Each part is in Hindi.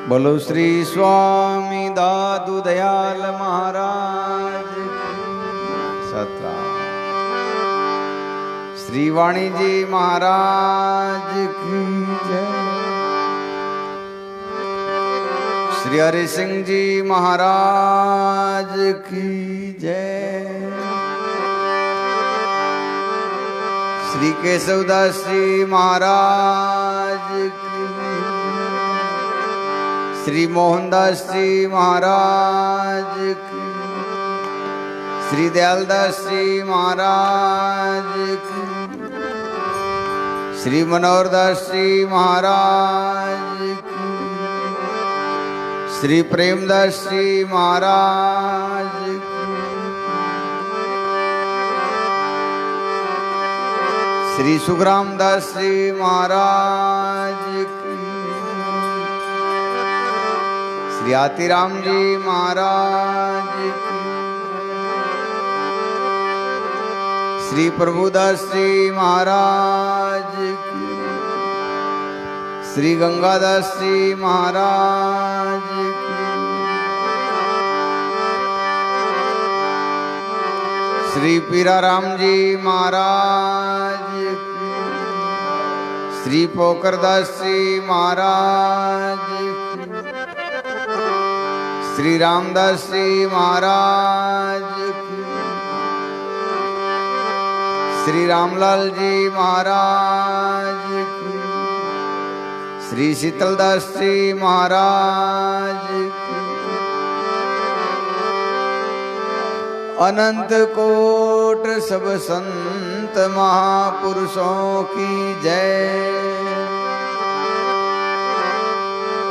बोलो श्री स्वामी दादू दयाल महाराज सतराम। श्री वाणी जी महाराज की जय। श्री हरि सिंह जी महाराज की जय। श्री केशवदास जी महाराज की। श्री मोहनदास जी महाराज की। श्री दयालदास जी महाराज की। श्री मनोहरदास जी महाराज की। श्री प्रेमदास जी महाराज की। श्री सुखरामदास जी महाराज की। श्री आतीराम जी महाराज की। श्री प्रभुदास जी महाराज की। श्री गंगादास जी महाराज की। श्री पीराराम जी महाराज की। श्री पोकरदास जी महाराज की। श्री रामदास जी महाराज की। श्री रामलाल जी महाराज की। श्री शीतलदास जी महाराज की। अनंत कोट सब संत महापुरुषों की जय।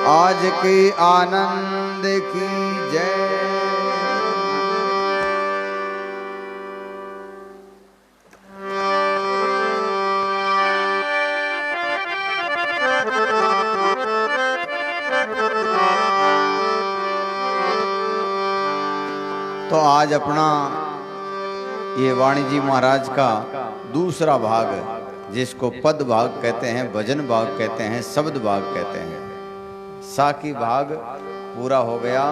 आज के आनंद की जय। तो आज अपना ये वाणी जी महाराज का दूसरा भाग, जिसको पद भाग कहते हैं, भजन भाग कहते हैं, शब्द भाग कहते हैं, साकी भाग पूरा हो गया।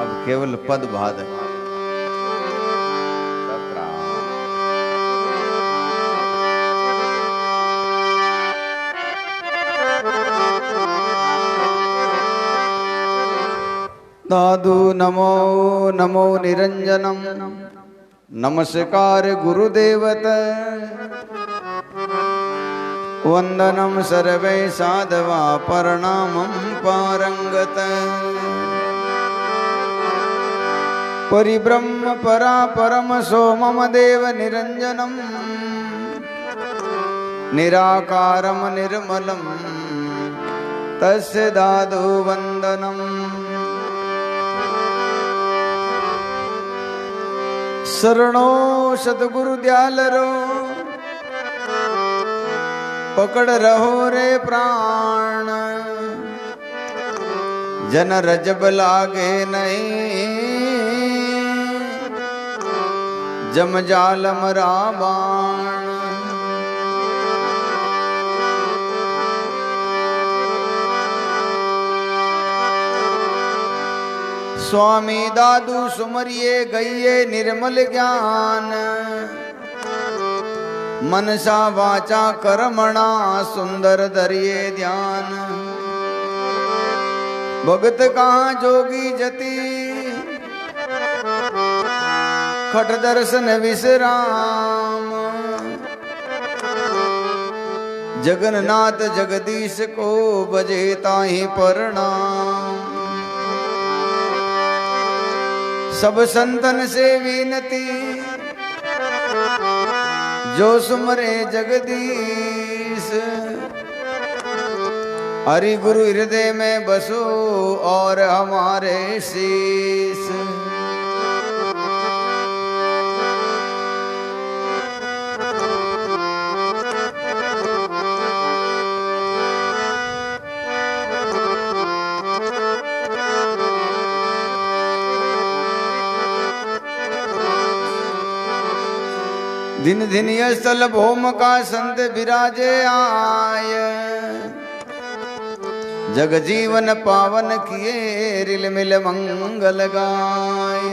अब केवल पद भाग। दादू नमो नमो निरंजनम। नमस्कार गुरुदेवत। वंदनम सर्वे साधवा प्रणामं पारंगत। परिब्रह्म परा परम सोमम देव निरंजनम। निराकारम निर्मलम तस्य दादु वंदनम। शरणो सतगुरु दयालरो पकड़ रहो रे प्राण। जन रजब लागे नहीं जम जालम रावण। स्वामी दादू सुमरिए गइये निर्मल ज्ञान। मनसा वाचा कर्मणा सुंदर दरिये ध्यान। भगत कहाँ जोगी जति खट दर्शन विश्राम। जगन्नाथ जगदीश को बजे ताहि प्रणाम। सब संतन से विनती जो सुमरे जगदीश। हरि गुरु हृदय में बसो और हमारे शीश। दिन दिन स्थल भौम का संत विराजे आय। जग जीवन पावन किए रिल मिल मंगल गाय।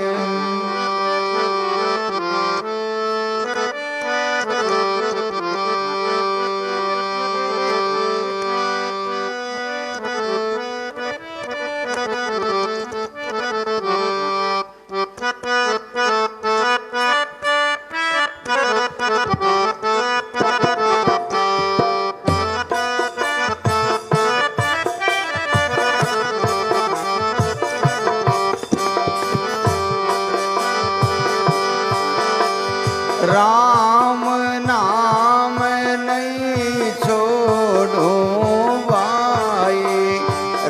राम नाम नहीं छोड़ो भाई,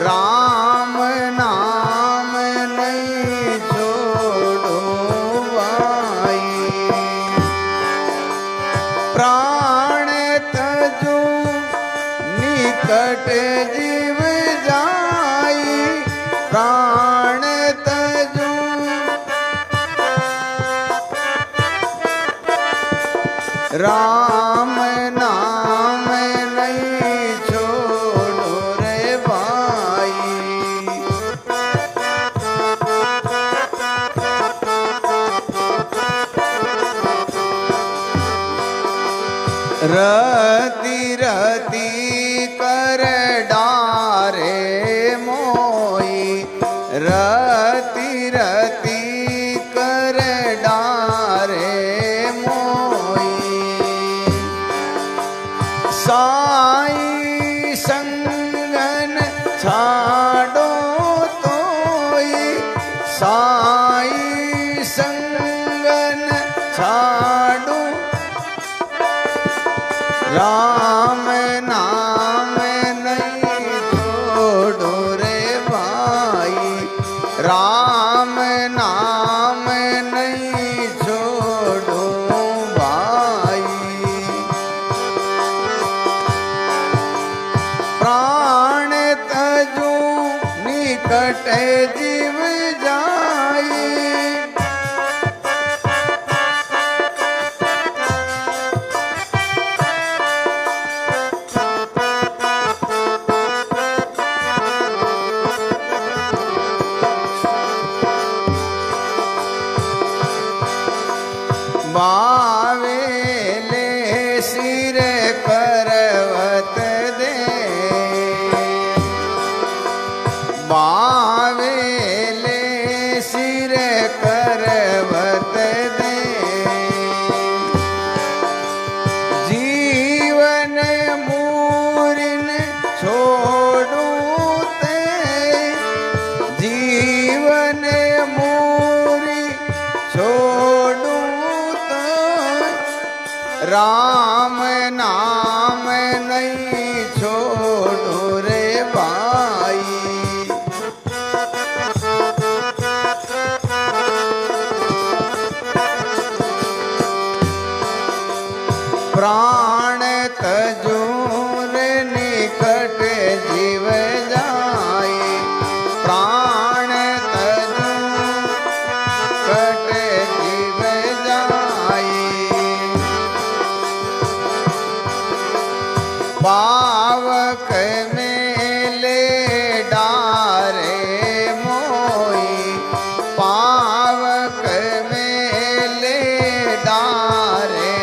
राम नाम नहीं छोड़ो भाई। प्राण तजो निकट जीव जाई, प्राण तजो राम नाम नहीं छोड़ो रे भाई। रति रति कर डारे मोई, रति रति कर डारे साई संगन छाड़ो तोई, साई संगन छाड़ो। राम नाम नहीं छोड़ो रे भाई, राम नाम नहीं छोड़ो भाई। प्राण तजो निकट जीव जाई, बावेले सिर पर्वत दे, बावेले सिर पर्वत दे। जीवन मूरिन छोड़ू ते, जीवन मूरी छोड़ू राम नाम नहीं छोड़ो रे भाई। प्राण तजूर निकट जीव जाए, प्राण तजूर कट जीव जाए। पावक मेले डारे मोई, पावक मेले डारे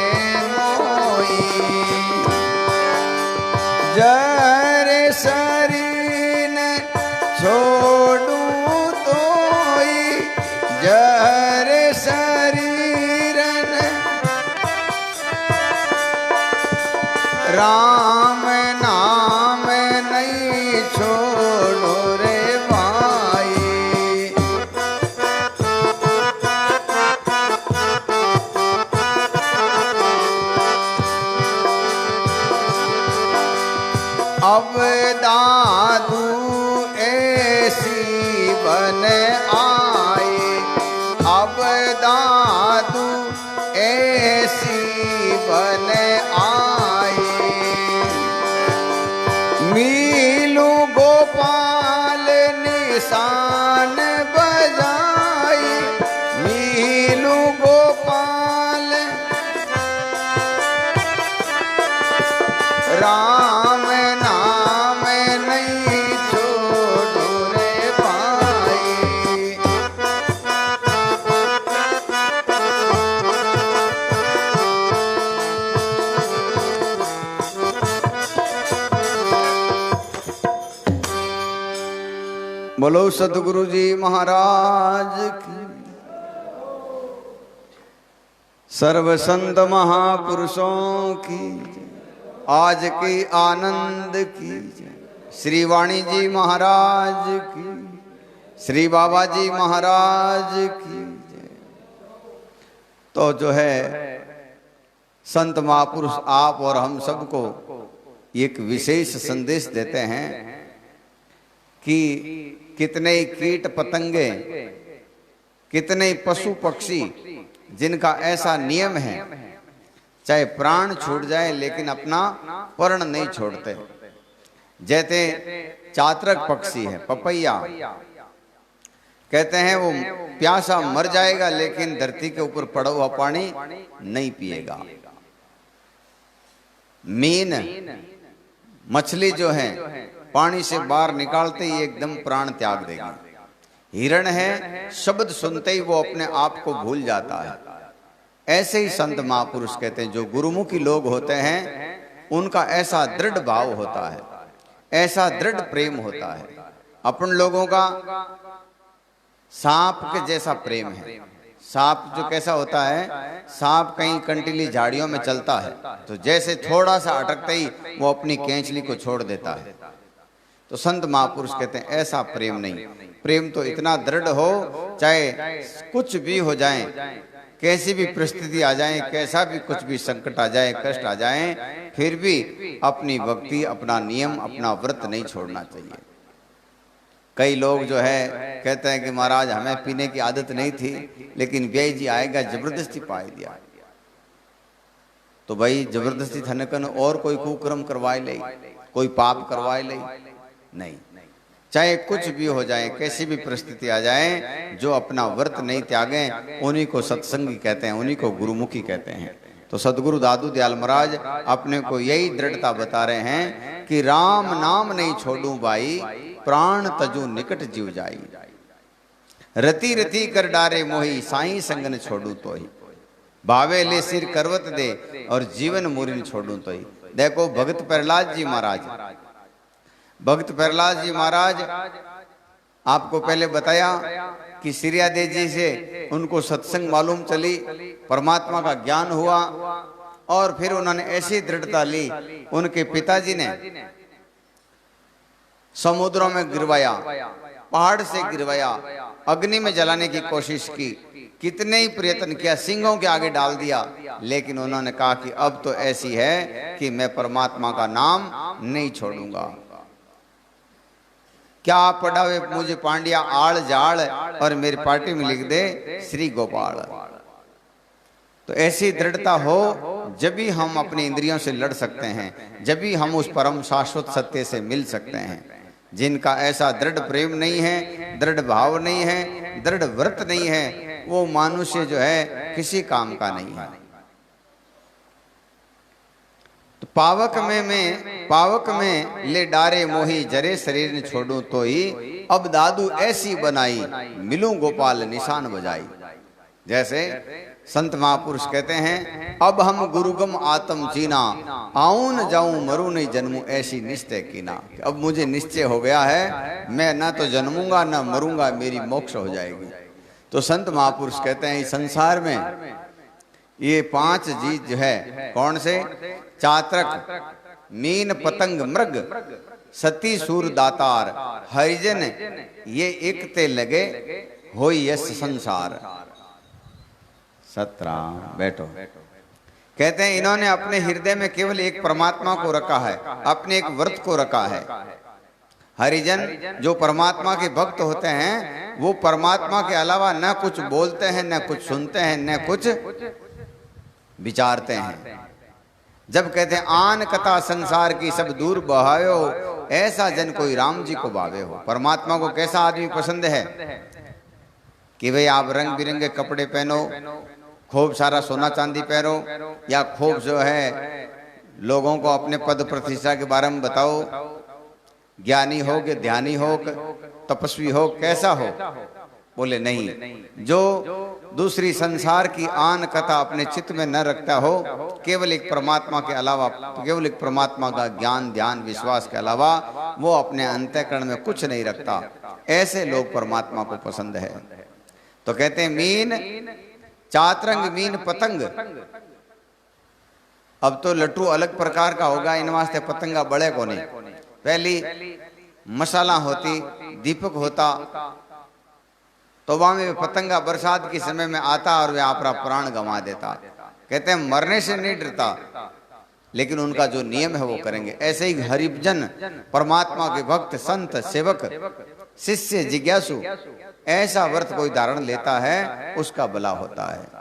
मोई। जर शरीन छोड़ू तोई, जर शरीरन राम नाम नहीं छोड़ो रे भाई। अब दादू ऐसी बन आए, अब दादू ऐसी बन आए। मीलू गोपाल निशान बजाई, मीलू गोपाल राम नाम नहीं बोलो सतगुरु जी महाराज की, सर्व संत महापुरुषों की, आज की आनंद की, श्री वाणी जी महाराज की, श्री बाबा जी महाराज की। तो जो है संत महापुरुष आप और हम सबको एक विशेष संदेश देते हैं कि कितने कीट पतंगे, कितने पशु पक्षी जिनका ऐसा नियम है, चाहे प्राण छूट जाए लेकिन अपना पर्ण नहीं छोड़ते। जैसे चातरक पक्षी है पपैया, कहते हैं वो प्यासा मर जाएगा लेकिन धरती के ऊपर पड़ा हुआ पानी नहीं पिएगा। मीन मछली जो है पानी से बाहर निकालते ही एकदम प्राण त्याग देगी। हिरण है शब्द सुनते ही वो अपने आप को भूल जाता है। ऐसे ही संत महापुरुष कहते हैं जो गुरुमुखी लोग होते हैं उनका ऐसा दृढ़ भाव होता है, ऐसा दृढ़ प्रेम होता है। अपन लोगों का सांप के जैसा प्रेम है। सांप जो कैसा होता है, सांप कहीं कंटीली झाड़ियों में चलता है तो जैसे थोड़ा सा अटकते ही वो अपनी कैंचली को छोड़ देता है। तो संत महापुरुष कहते हैं ऐसा प्रेम नहीं। प्रेम तो इतना दृढ़ हो, चाहे कुछ भी हो जाए, कैसी भी परिस्थिति आ जाए, कैसा भी कुछ भी संकट आ जाए, कष्ट आ जाए, फिर भी अपनी भक्ति, अपना नियम, अपना व्रत नहीं छोड़ना चाहिए। कई लोग जो है कहते हैं कि महाराज हमें पीने की आदत नहीं थी लेकिन व्यय जी आएगा जबरदस्ती पाई दिया। तो भाई जबरदस्ती थनकन और कोई कुकर्म करवाए ले, कोई पाप करवाए ले नहीं। चाहे कुछ भी हो जाए, कैसी भी परिस्थिति आ जाए, जो अपना व्रत नहीं त्यागें उन्हीं को सत्संगी कहते हैं, उन्हीं को गुरुमुखी कहते हैं। तो सदगुरु दादू दयाल महाराज अपने को यही दृढ़ता बता रहे हैं कि राम नाम नहीं छोड़ूं भाई, प्राण तजू निकट जीव जाई। रति रति कर डारे मोही, साईं संगन छोड़ू तो ही। भावे ले सिर करवत दे और जीवन मुरिन छोड़ू तो ही। देखो भगत प्रहलाद जी महाराज, भक्त प्रहलाद जी महाराज आपको पहले बताया कि सिरियादे जी से उनको सत्संग मालूम चली, परमात्मा का ज्ञान हुआ और फिर उन्होंने ऐसी दृढ़ता ली, उनके पिताजी ने समुद्रों में गिरवाया, पहाड़ से गिरवाया, अग्नि में जलाने की कोशिश की, कितने ही प्रयत्न किया, सिंहों के आगे डाल दिया, लेकिन उन्होंने कहा कि अब तो ऐसी है कि मैं परमात्मा का नाम नहीं छोड़ूंगा। क्या पढ़ा वे मुझे पांड्या आड़ जाड़ और मेरी पार्टी में लिख दे श्री गोपाल। तो ऐसी दृढ़ता हो जब भी हम अपनी इंद्रियों से लड़ सकते हैं, जब भी हम उस परम शाश्वत सत्य से मिल सकते हैं। जिनका ऐसा दृढ़ प्रेम नहीं है, दृढ़ भाव नहीं है, दृढ़ व्रत नहीं है, वो मनुष्य जो है किसी काम का नहीं है। तो पावक में ले डारे मोही, जरे शरीर ने छोड़ू तो ही। अब दादू ऐसी बनाई, मिलूं गोपाल निशान बजाई। जैसे संत महापुरुष कहते हैं अब हम गुरुगम आत्म चीना, आऊं न जाऊं मरू नहीं जन्मू, ऐसी निश्चय कीना। अब मुझे निश्चय हो गया है, मैं ना तो जन्मूंगा ना मरूंगा, मेरी मोक्ष हो जाएगी। तो संत महापुरुष कहते हैं इस संसार में ये 5 जीव जो है, कौन से? चातरक, मीन, पतंग, मृग, सती, सूर, दातार, हरिजन, ये एक ते लगे होई यस संसार। सतराम बैठो। कहते हैं इन्होंने अपने हृदय में केवल एक परमात्मा को रखा है, अपने एक व्रत को रखा है। हरिजन जो परमात्मा के भक्त होते हैं वो परमात्मा के अलावा न कुछ बोलते हैं, न कुछ सुनते हैं, न कुछ विचारते हैं। जब कहते हैं आन कथा संसार की सब दूर बहायो, ऐसा जन कोई राम जी को भावे हो। परमात्मा को कैसा आदमी पसंद है कि भाई आप रंग बिरंगे कपड़े पहनो, खूब सारा सोना चांदी पहनो, या खूब जो है लोगों को अपने पद प्रतिष्ठा के बारे में बताओ, ज्ञानी हो कि ध्यानी हो, तपस्वी हो, कैसा हो, बोले नहीं, जो दूसरी संसार की आन कथा अपने चित्त में न रखता हो, केवल एक परमात्मा के अलावा, केवल एक परमात्मा का ज्ञान ध्यान विश्वास के अलावा वो अपने अंतःकरण में कुछ नहीं रखता, ऐसे लोग परमात्मा को पसंद है। तो कहते हैं मीन चातरंग मीन पतंग। अब तो लट्टू अलग प्रकार का होगा, इन वास्ते पतंगा बड़े को नहीं। पहली मसाला होती, दीपक होता, तो वहां में पतंगा बरसात के समय में आता और वे अपना प्राण गंवा देता। कहते हैं मरने से नहीं डरता, लेकिन उनका जो नियम है वो करेंगे। ऐसे ही हरिजन परमात्मा के भक्त संत सेवक शिष्य जिज्ञासु ऐसा व्रत कोई धारण लेता है उसका भला होता है।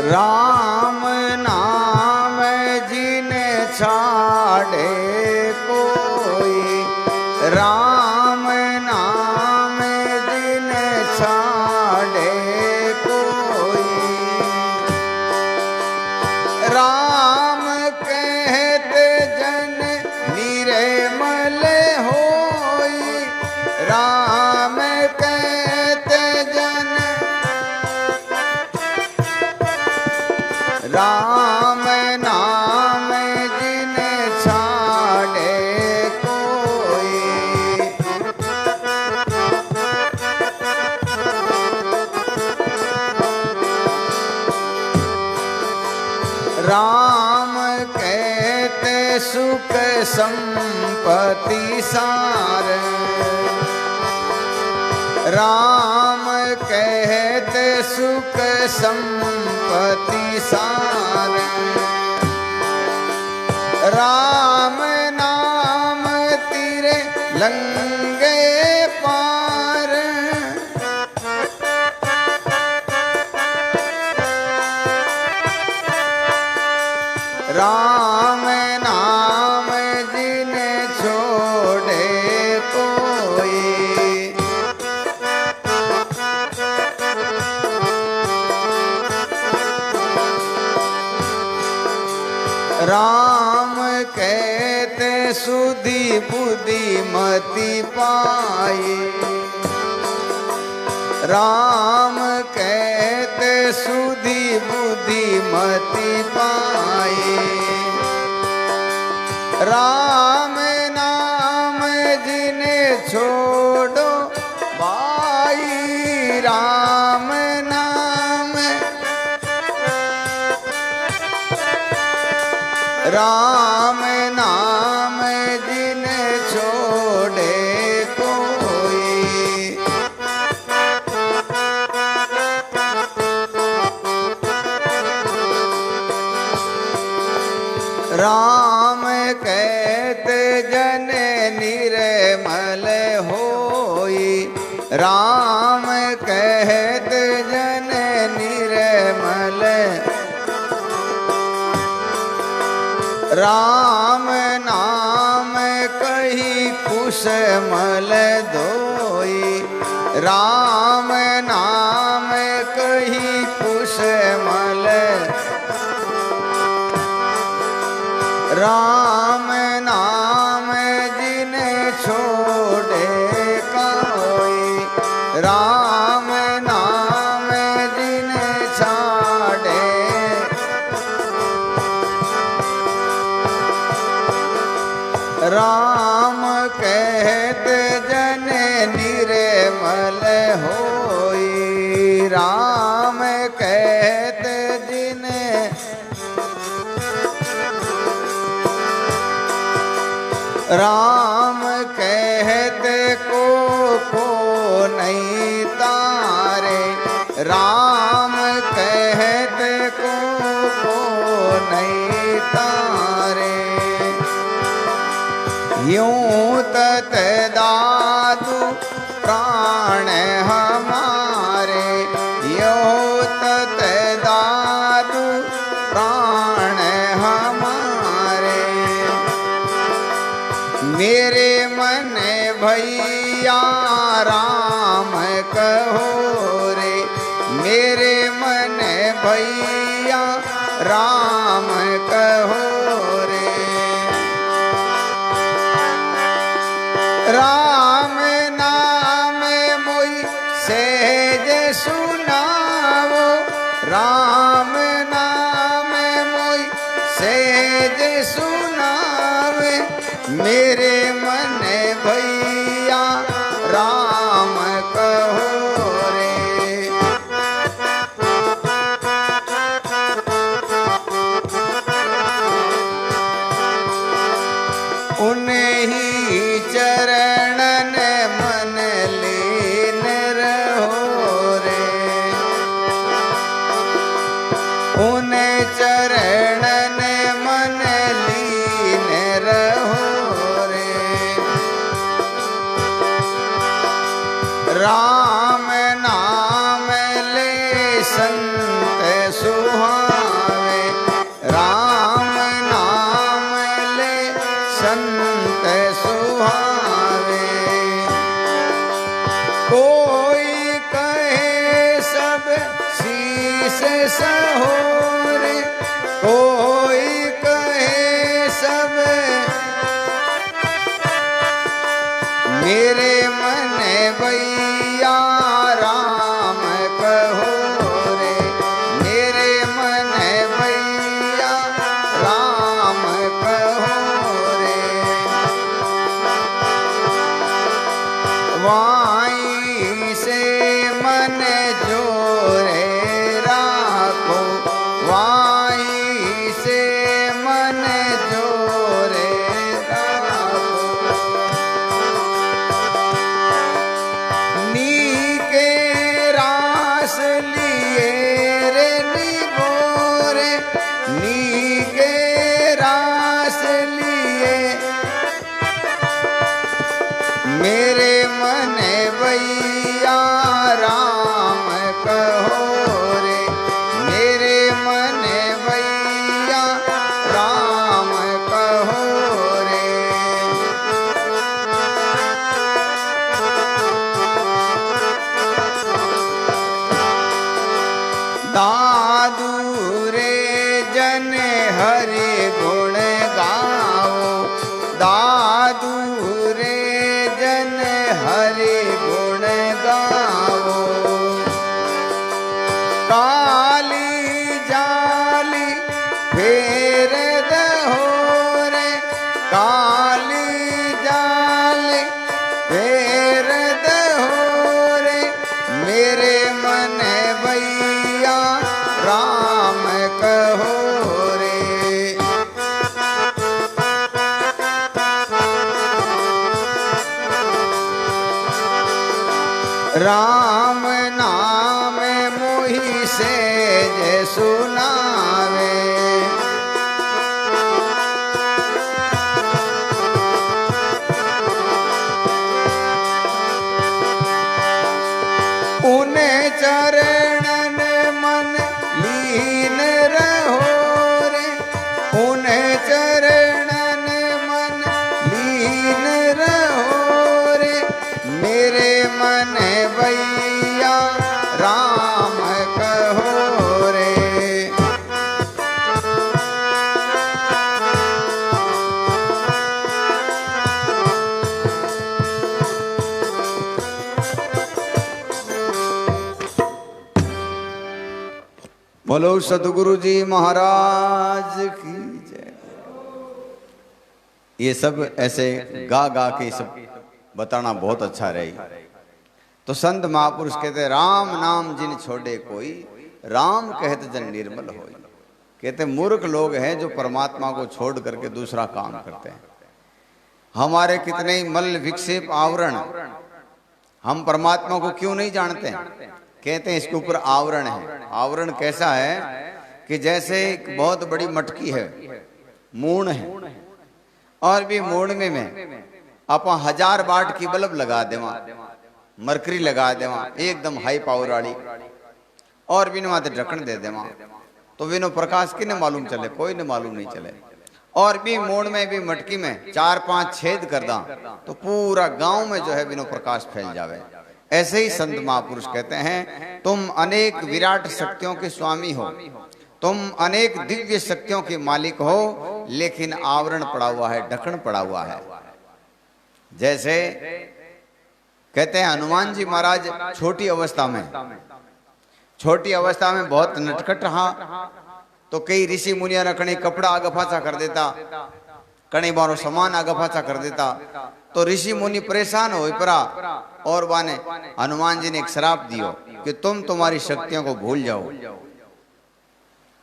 राम नाम जिन छाड़े कोई, राम नाम जिन छाड़े कोई, राम कहते जन निर्मल होई, राम कहते जन, राम नाम जिन छाड़े कोई, राम कहते सुख संपत्ति सार, राम कहते सुख संपत्ति सार, राम नाम तेरे लंगे पार, राम नाम जिन छोड़े कोई, राम कहते सुधि बुद्धिमति पाई, राम कहते सुधि बुद्धिमति पाई, राम नाम जिने छोड़ो भाई, राम नाम, राम नाम जिन छोड़े कोई, राम कहते जन निर्मल होई, राम कहते जन निर्मल, राम नाम कही कुशमल धोई, राम नाम कही कुशमल, राम नाम जिन छोड़े कोई, राम नाम जिन छाड़े, राम कहते जन निर्मल होई, राम कहते जिन, राम कहते को नहीं तारे, राम कहते को नहीं तारे, यूं तत दादू प्राण हमारे, यूं तत दादू प्राण हमारे, मेरे मन भैया राम कहो रे, मेरे मन भैया राम कहो रे। राम नाम मोई सहज सुनावो, राम नाम मोई सहज सुनावे, मेरे मन भैया राम कहो रे। उन्हीं चरणन मन लीन रहो रे, उन चरणन मन लीन रहो रे। राम नाम ले संत सुहावे, राम नाम ले संत सुहावे। कोई कहे सब शीस सहोरे, कोई कहे सब मेरे मन भैया राम कहो रे, मेरे मन भैया राम कहो रे। वाई से मन जोरे राखो, वाई से मन जोरे राखो। नीके रास लिए रे निगोरे, नीके रास लिए मेरे मन भैया राम कहो रे, मेरे मन भैया राम कहो रे। दादू रे जन हरि गुण गाओ, दादू रे जन हरि गुण गाओ। काली जाली फेर दहो रे, काली जाली फेर दहो रे, मेरे मन भैया राम कहो रे। राम नाम मोहि सहज सुनावे, उन चरणन मन लीन रहो रे, उन चरणन मन लीन रहो रे, मेरे मन भैया राम कहो रे। बोलो सतगुरु जी महाराज की जय। ये सब ऐसे गा गा के सब बताना बहुत अच्छा रही। तो संत महापुरुष कहते राम नाम जिन छोड़े कोई, राम कहते जन निर्मल होई। कहते मूर्ख लोग हैं जो परमात्मा को छोड़ करके दूसरा काम करते हैं। हमारे कितने ही मल विक्षेप आवरण, हम परमात्मा को क्यों नहीं जानते हैं? कहते हैं इसके ऊपर आवरण है। आवरण कैसा है कि जैसे एक बहुत बड़ी मटकी है, मूण है, और भी मूण में आप 1000 वाट की बल्ब लगा देवा, मरकरी लगा देवा एकदम हाई पावर वाली, और भी माते ढक्कन दे देवा, तो विनो प्रकाश किने मालूम चले? कोई ने मालूम नहीं चले। और भी मोड़ में भी मटकी में 4-5 छेद कर दा तो पूरा गांव में जो है बिनो प्रकाश फैल जावे। ऐसे ही संत महापुरुष कहते हैं, तुम अनेक विराट शक्तियों के स्वामी हो, तुम अनेक दिव्य शक्तियों के मालिक हो, लेकिन आवरण पड़ा हुआ है, ढक्कन पड़ा हुआ है। जैसे कहते हैं हनुमान जी महाराज छोटी अवस्था में बहुत नटखट रहा, तो कई ऋषि मुनिया ने कहीं कपड़ा आगे फाचा कर देता, कहीं बारो सामान आगे फाचा कर देता, तो ऋषि मुनि परेशान हो पड़ा और बाने हनुमान जी ने एक श्राप दियो कि तुम तुम्हारी शक्तियों को भूल जाओ।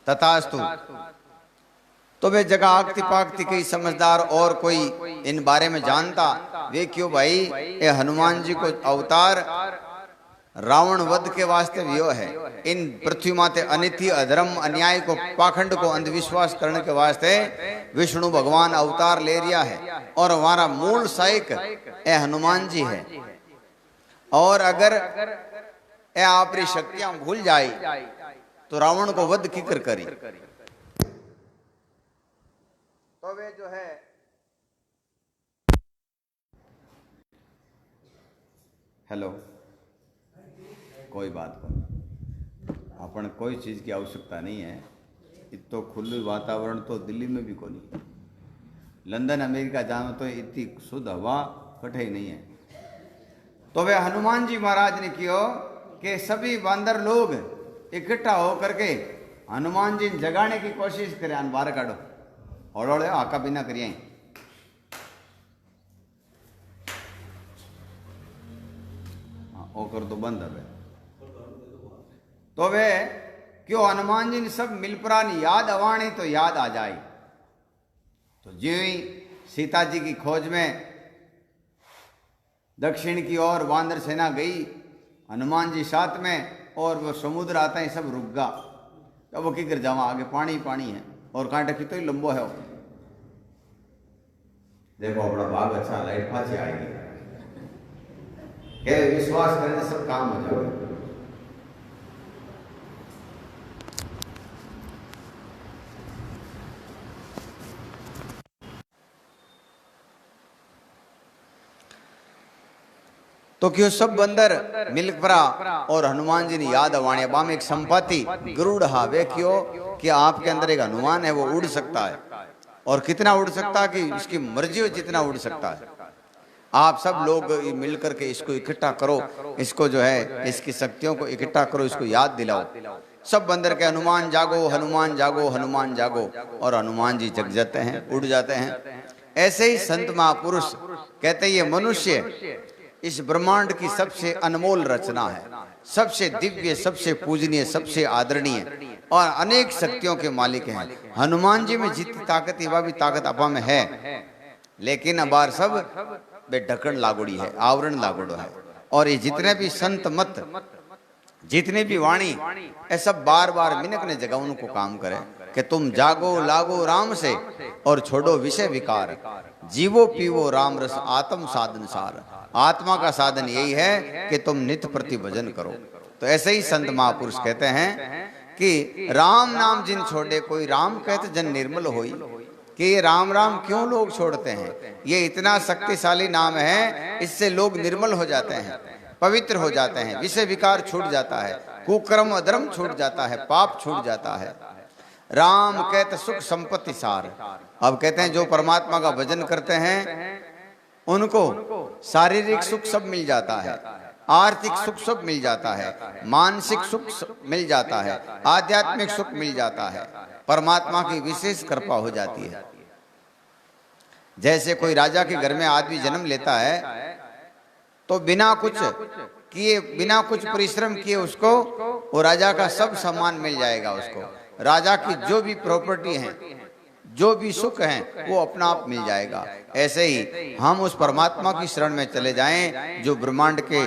तथास्तु। तो वे जगह आगती पागती कई समझदार और कोई इन बारे में जानता, वे क्यों भाई ये हनुमान जी को अवतार रावण वध के वास्ते वियो है, इन पृथ्वी माते अनिति अधर्म अन्याय को पाखंड को अंधविश्वास करने के वास्ते विष्णु भगवान अवतार ले रिया है और हमारा मूल सहायक ए हनुमान जी है। और अगर ए आपरी शक्तियां भूल जाई तो रावण को वध किकर करी। तो वे जो है हेलो कोई बात नहीं, अपन कोई चीज़ की आवश्यकता नहीं है। इतो खुले वातावरण तो दिल्ली में भी कोनी, लंदन अमेरिका जाना तो इतनी शुद्ध हवा कटे ही नहीं है। तो वे हनुमान जी महाराज ने किया कि सभी बांदर लोग इकट्ठा होकर के हनुमान जी जगाने की कोशिश करें, बाहर काटो और आका बिना करिए। हाँ कर तो बंद है। तो वे क्यों हनुमान जी ने सब मिलपरानी याद अवाणी तो याद आ जाए। तो ज्यों ही सीता जी की खोज में दक्षिण की ओर वानर सेना गई, हनुमान जी साथ में, और वो समुद्र आता है सब रुक गया। तो वो की कर जावा, आगे पानी पानी है और कांटे की तो ही लंबो है। देखो अपना भाग अच्छा, लाइट फांसी आएगी, विश्वास करने सब काम हो जाएगा। तो क्यों सब बंदर मिलपरा और हनुमान जी ने याद अवाणे बाम एक संपत्ति गरुड़ हावे क्यों कि आपके अंदर एक हनुमान है, वो उड़ सकता है और कितना उड़ सकता है कि इसकी मर्जी हो जितना उड़ सकता है। आप सब लोग मिलकर के इसको इकट्ठा करो, इसको जो है इसकी शक्तियों को इकट्ठा करो, इसको याद दिलाओ। सब बंदर के हनुमान जागो हनुमान जागो हनुमान जागो, और हनुमान जी जग जाते हैं, उड़ जाते हैं। ऐसे ही संत महापुरुष कहते ये मनुष्य इस ब्रह्मांड की सबसे अनमोल रचना है, सबसे दिव्य, सबसे पूजनीय, सबसे आदरणीय और अनेक शक्तियों के मालिक हैं। हनुमान जी में जितनी ताकत है वह भी ताकत अपा में है, लेकिन अबार सब ढक्कन लागोड़ी है, आवरण लागोड़ो है। और ये जितने भी संत मत, जितने भी वाणी, ये सब बार बार मिनक ने जगह उनको काम करे कि तुम जागो लागो राम से और छोड़ो विषय विकार, जीवो पीवो राम रस आत्म साधन सार। आत्मा का साधन यही है कि तुम नित्य प्रति भजन करो। तो ऐसे ही संत महापुरुष कहते हैं कि राम नाम जिन छोड़े कोई राम कहते जन निर्मल होई। कि ये राम राम क्यों लोग छोड़ते हैं? ये इतना शक्तिशाली नाम है, इससे लोग निर्मल हो जाते हैं, पवित्र हो जाते हैं, विषय विकार छूट जाता है, कुकर्म अधर्म छूट जाता है, पाप छूट जाता है। राम कहते सुख संपत्ति सार। अब कहते हैं जो परमात्मा का भजन करते हैं उनको शारीरिक सुख सब मिल जाता है, आर्थिक सुख सब मिल जाता है, मानसिक सुख मिल जाता है, आध्यात्मिक सुख मिल जाता है, परमात्मा की विशेष कृपा हो जाती है। जैसे कोई राजा के घर में आदमी जन्म लेता है तो बिना कुछ किए, बिना कुछ परिश्रम किए उसको वो राजा का सब सम्मान मिल जाएगा। उसको राजा की जो भी प्रॉपर्टी है, जो भी सुख है, वो अपना आप मिल जाएगा। ऐसे ही हम उस परमात्मा की शरण में चले जाएं जो ब्रह्मांड के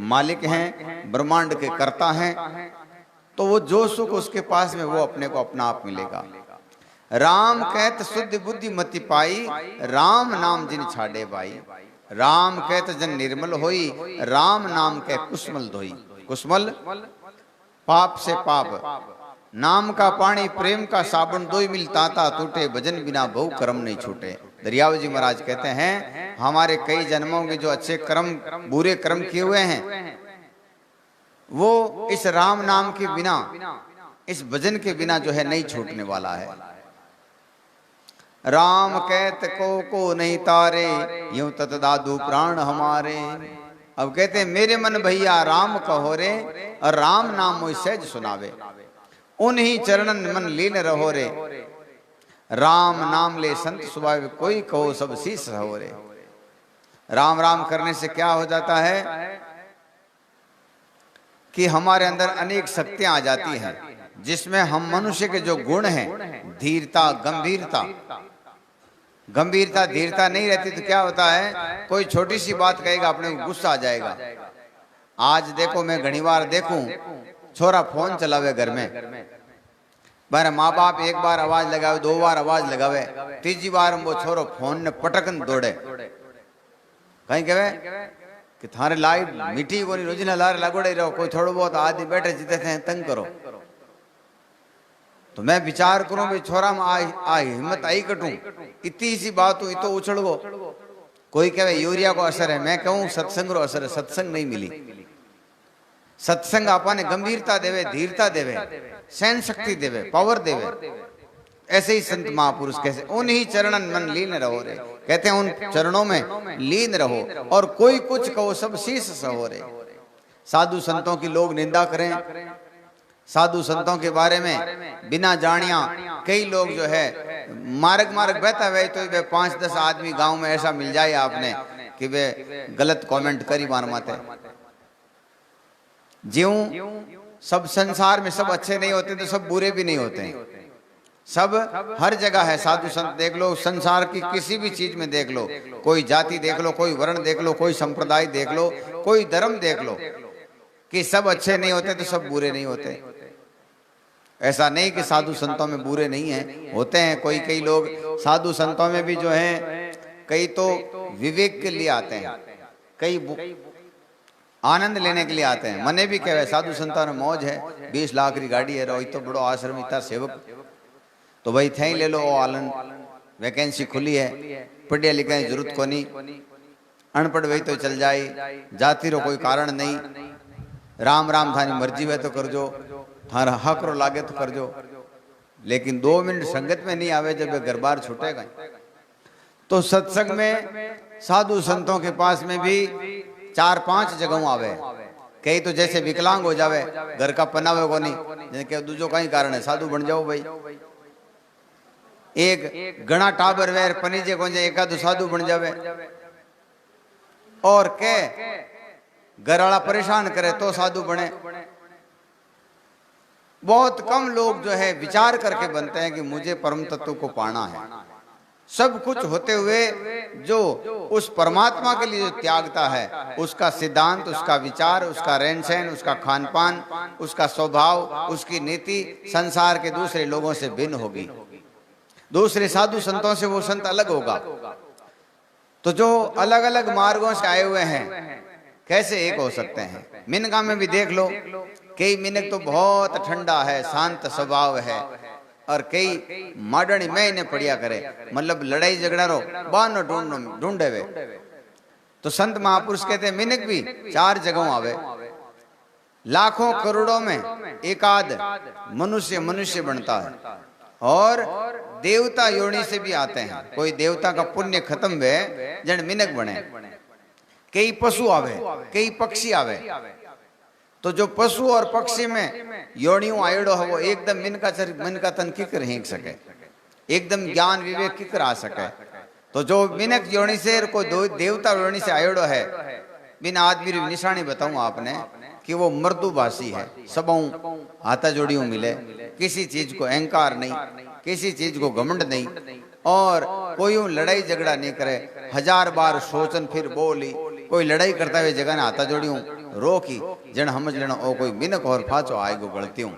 मालिक हैं, ब्रह्मांड के कर्ता हैं, तो वो जो सुख उसके पास में वो अपने को अपना आप मिलेगा। राम कहत शुद्ध बुद्धि मति पाई, राम नाम जिन छाड़े भाई। राम कहत जन निर्मल होई, राम नाम कह कुसमल धोई। कुसमल पाप से पाप, नाम का पानी प्रेम का साबुन दोई मिल ताता टूटे, भजन बिना बहु कर्म नहीं छूटे। दरियाव जी महाराज कहते हैं हमारे कई जन्मों के जो अच्छे कर्म बुरे कर्म किए हुए हैं वो इस राम नाम के बिना, इस भजन के बिना जो है नहीं छूटने वाला है। राम कहत को नहीं तारे, यूं तत दादू प्राण हमारे। अब कहते हैं मेरे मन भैया राम कहो रे, और राम नाम मोहि सहज सुनावे। उन्हीं चरणन मन लीन रहो रे, राम नाम ले संत सुभावे, कोई कहो सब शीस हो रे। राम राम करने से क्या हो जाता है कि हमारे अंदर अनेक शक्तियां आ जाती हैं, जिसमें हम मनुष्य के जो गुण हैं, धीरता, गंभीरता, धीरता नहीं रहती तो क्या होता है, कोई छोटी सी बात कहेगा अपने को गुस्सा आ जाएगा। आज देखो मैं घनी बार देखूं छोरा फोन चलावे घर में, बार माँ बाप एक बार आवाज लगावे, दो बार आवाज लगावे, तीसरी बार वो छोरो फोन ने पटकन दौड़े। कहीं कहे कि थारे लाइट मीठी वो रोजना लार लगोड़े रहो, कोई थोड़ा बहुत आदमी बैठे जीते थे तंग करो। तो मैं विचार करूं भी छोरा में आ हिम्मत आई कटूं, इतनी सी बात हुई तो उछल गो। कोई कहे यूरिया को असर है, मैं कहूं सत्संग रो असर है। सत्संग नहीं मिली, सत्संग आपने गंभीरता देवे, धीरता देवे, सहन शक्ति देवे, पावर देवे। ऐसे ही संत महापुरुष कैसे उन्हीं चरणन मन लीन रहो रे, कहते हैं उन चरणों में लीन रहो, और कोई कुछ कहो सब शीश सहो रे। साधु संतों की लोग निंदा करें, साधु संतों के बारे में बिना जानिया कई लोग जो है मार्ग बहता हुआ, तो वे 5-10 आदमी गांव में ऐसा मिल जाए आपने कि वे गलत कमेंट करी मार माते। ज्यों सब संसार में सब अच्छे नहीं होते तो सब बुरे भी नहीं होते हैं। सब हर जगह है, साधु संत देख लो, संसार की किसी भी चीज में देख लो, कोई जाति देख लो, कोई वर्ण देख लो, कोई संप्रदाय देख लो, कोई धर्म देख लो, कि सब अच्छे नहीं होते तो सब बुरे नहीं होते। ऐसा नहीं कि साधु संतों में बुरे नहीं हैं, होते हैं। कई लोग साधु संतों में भी जो हैं, कई तो विवेक के लिए आते हैं, कई आनंद लेने के लिए आते हैं। मने भी कहे साधु संतों में मौज है, 20 लाख की गाड़ी है, रो तो बड़ो आश्रम इतना सेवक, तो भाई थे ले लो आलन, वैकेंसी खुली है, पढ़िया लिखा की जरूरत को नहीं, अनपढ़ वही तो चल जाए, जाति रो कोई कारण नहीं, राम राम थानी मर्जी है तो कर जो, थारा हक रो लागे तो कर जो। लेकिन 2 मिनट संगत में नहीं आवे जब घर बार छूटेगा। तो सत्संग में साधु संतों के पास में भी 4-5 जगहों आवे। कई तो जैसे विकलांग हो जावे, घर का पनावे को नहीं, जिनके दूजो कहीं कारण है, साधु बन जाओ भाई। एक घना टाबर वेर पनीजे को एक आधो साधु बन जावे, और के घर वाला परेशान करे तो साधु बने। बहुत कम लोग जो है विचार करके बनते हैं कि मुझे परम तत्व को पाना है। सब कुछ होते हुए जो उस परमात्मा के लिए जो त्यागता है, उसका सिद्धांत, उसका विचार, उसका रहन सहन, उसका खान पान, उसका स्वभाव, उसकी नीति संसार के दूसरे लोगों से भिन्न होगी। दूसरे साधु संतों से वो संत अलग होगा। तो जो अलग अलग मार्गों से आए हुए हैं, कैसे एक हो सकते हैं? मिनका में भी देख लो, कई मिनक तो बहुत ठंडा है, शांत स्वभाव है, और कई माडणी में इन्हें पढ़िया करे, मतलब लड़ाई झगड़ा रो बानो ढूंढे वे। तो संत महापुरुष कहते हैं मिनक भी 4 जगहों आवे। लाखों करोड़ों में एकाध मनुष्य बनता है, और देवता योनि से भी आते हैं। कोई देवता का पुण्य खत्म हुए जन मिनक बने। कई पशु आवे, कई पक्षी आवे। तो जो पशु और पक्षी में योनियों आयोडो है, वो एकदम मिनका तन किकर हेंक सके, एकदम ज्ञान विवेक किकर आ सके। तो जो मिनक योनि से को देवता योनि से आयोडो है, बिना आदमी की निशानी बताऊं आपने कि वो मृदुभाषी है, सबों हाथा जोड़ियों मिले, किसी चीज को अहंकार नहीं, किसी चीज को घमंड नहीं, और कोई लड़ाई झगड़ा नहीं करे। 1000 बार सोचन फिर बोली, कोई लड़ाई करता हुए जगह ने हाथा जोड़ियों रोकी, जन समझ लेना ओ कोई मिनक और फाचो आएगो गलतियों।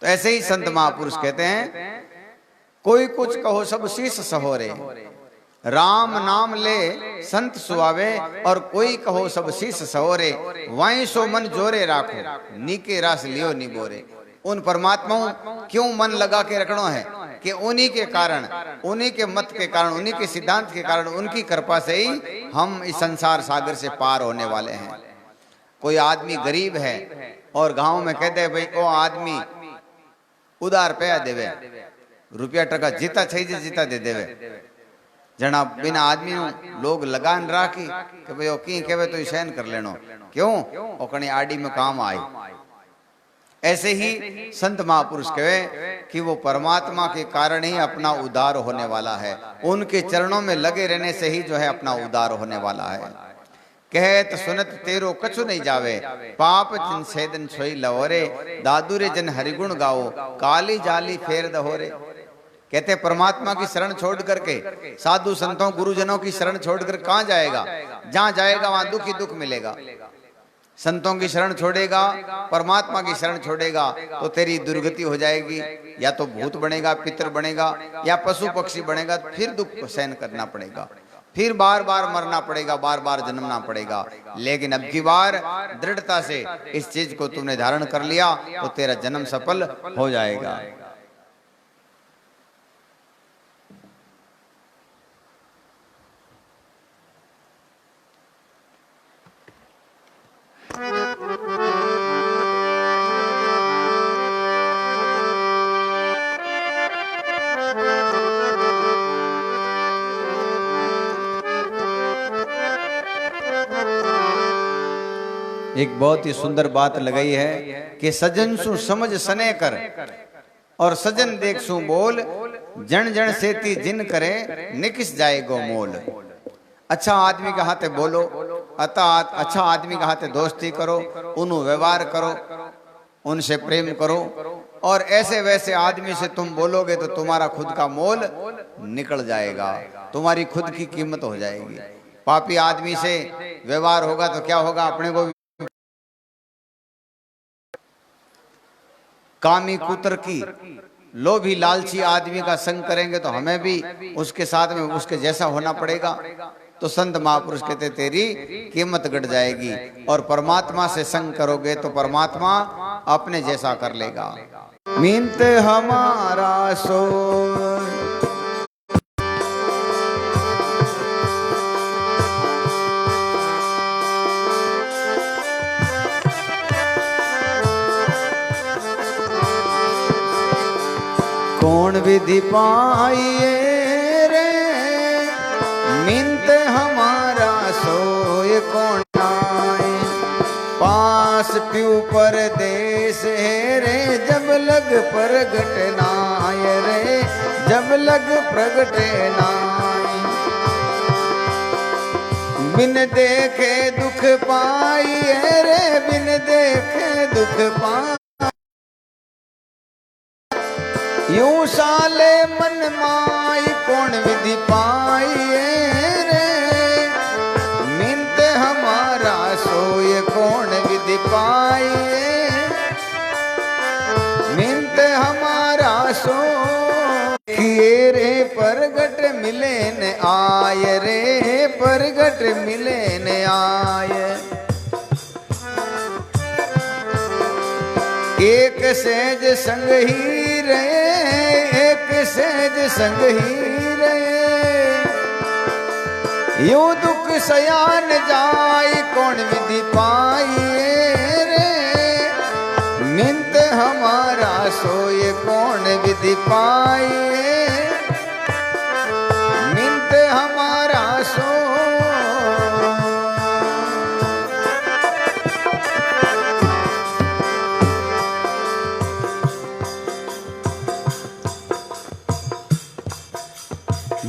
तो ऐसे ही संत महापुरुष कहते हैं, कोई कुछ कहो सब शीश सहोरे, राम नाम ले संत सुआवे, और कोई कहो सब शीश सहोरे, वाई सो मन जोरे राखो, नीके रास लियो निबोरे। उन परमात्माओं क्यों मन लगा के रखना है कि उन्हीं के कारण, उन्हीं के मत के कारण, उन्हीं के सिद्धांत के कारण, उनकी कृपा से ही हम इस संसार सागर से पार होने वाले हैं। कोई आदमी गरीब है और गांव में कहते हैं भाई वो आदमी उधार पे देवे, रुपया टका जीता चाहिए जीता दे देवे, जना बिना आदमी लोग लगान राखी कि भाई की कहे तो सहन कर लेनो, क्यों ओकनी आड़ी में काम आए। ऐसे ही संत महापुरुष कहे कि वो परमात्मा के कारण ही अपना उद्धार होने वाला है, उनके चरणों में लगे रहने से ही जो है अपना उद्धार होने वाला है। कहे तो सुनत तेरो कछु नहीं जावे, पाप जिन सेदन सोई लवोरे, दादूरे जन हरिगुण गाओ, काली जाली फेर दहोरे। कहते परमात्मा की शरण छोड़ करके, साधु संतों गुरुजनों की शरण छोड़कर कहां जाएगा? जहां जाएगा वहां दुख ही दुख मिलेगा। संतों की शरण छोड़ेगा, परमात्मा की शरण छोड़ेगा तो तेरी दुर्गति हो जाएगी, या तो भूत बनेगा, पितर बनेगा, या पशु पक्षी बनेगा, फिर दुख सहन करना पड़ेगा, फिर बार बार मरना पड़ेगा, बार बार जन्मना पड़ेगा। लेकिन अब की बार दृढ़ता से इस चीज को तूने धारण कर लिया तो तेरा जन्म सफल हो जाएगा। एक बहुत ही सुंदर बात लगाई है कि सजन सु समझ सने कर और सजन देख सु बोल, जन जन सेती जिन करे निकिस जाएगो मोल। अच्छा आदमी के हाथे बोलो, अच्छा आदमी के हाथे दोस्ती करो, उन व्यवहार करो, उनसे प्रेम करो, और ऐसे वैसे आदमी से तुम बोलोगे तो तुम्हारा खुद का मोल निकल जाएगा, तुम्हारी खुद की कीमत हो जाएगी। पापी आदमी से व्यवहार होगा तो क्या होगा? अपने को कामी कुतर की लोभी लालची आदमी का संग करेंगे तो हमें भी उसके साथ में उसके जैसा होना पड़ेगा। तो संत महापुरुष कहते तेरी कीमत घट जाएगी, और परमात्मा से संग करोगे तो परमात्मा अपने जैसा कर लेगा। मीनत हमारा सो कौन विधि पाइए रे, मिनत हमारा सोए कौन आए। पास प्यू परदेश है रे, जब लग प्रगट नाय रे, जब लग प्रगट नाय। बिन देखे दुख पाइए रे, बिन देखे दुख पाए। यूं साले मन माई कौन विधि पाइए रे, मिनत हमारा सोए कौन विधि पाइए। मिनत हमारा सो किए रे, प्रगट मिले न आय रे, प्रगट मिले न आय। एक सहज संग ही रहे, एक सहज संग ही रहे। यूं दुख सयान जाय कौन विधि पाइए रे, मिनत हमारा सोए कौन विधि पाइए। मिनत हमारा सो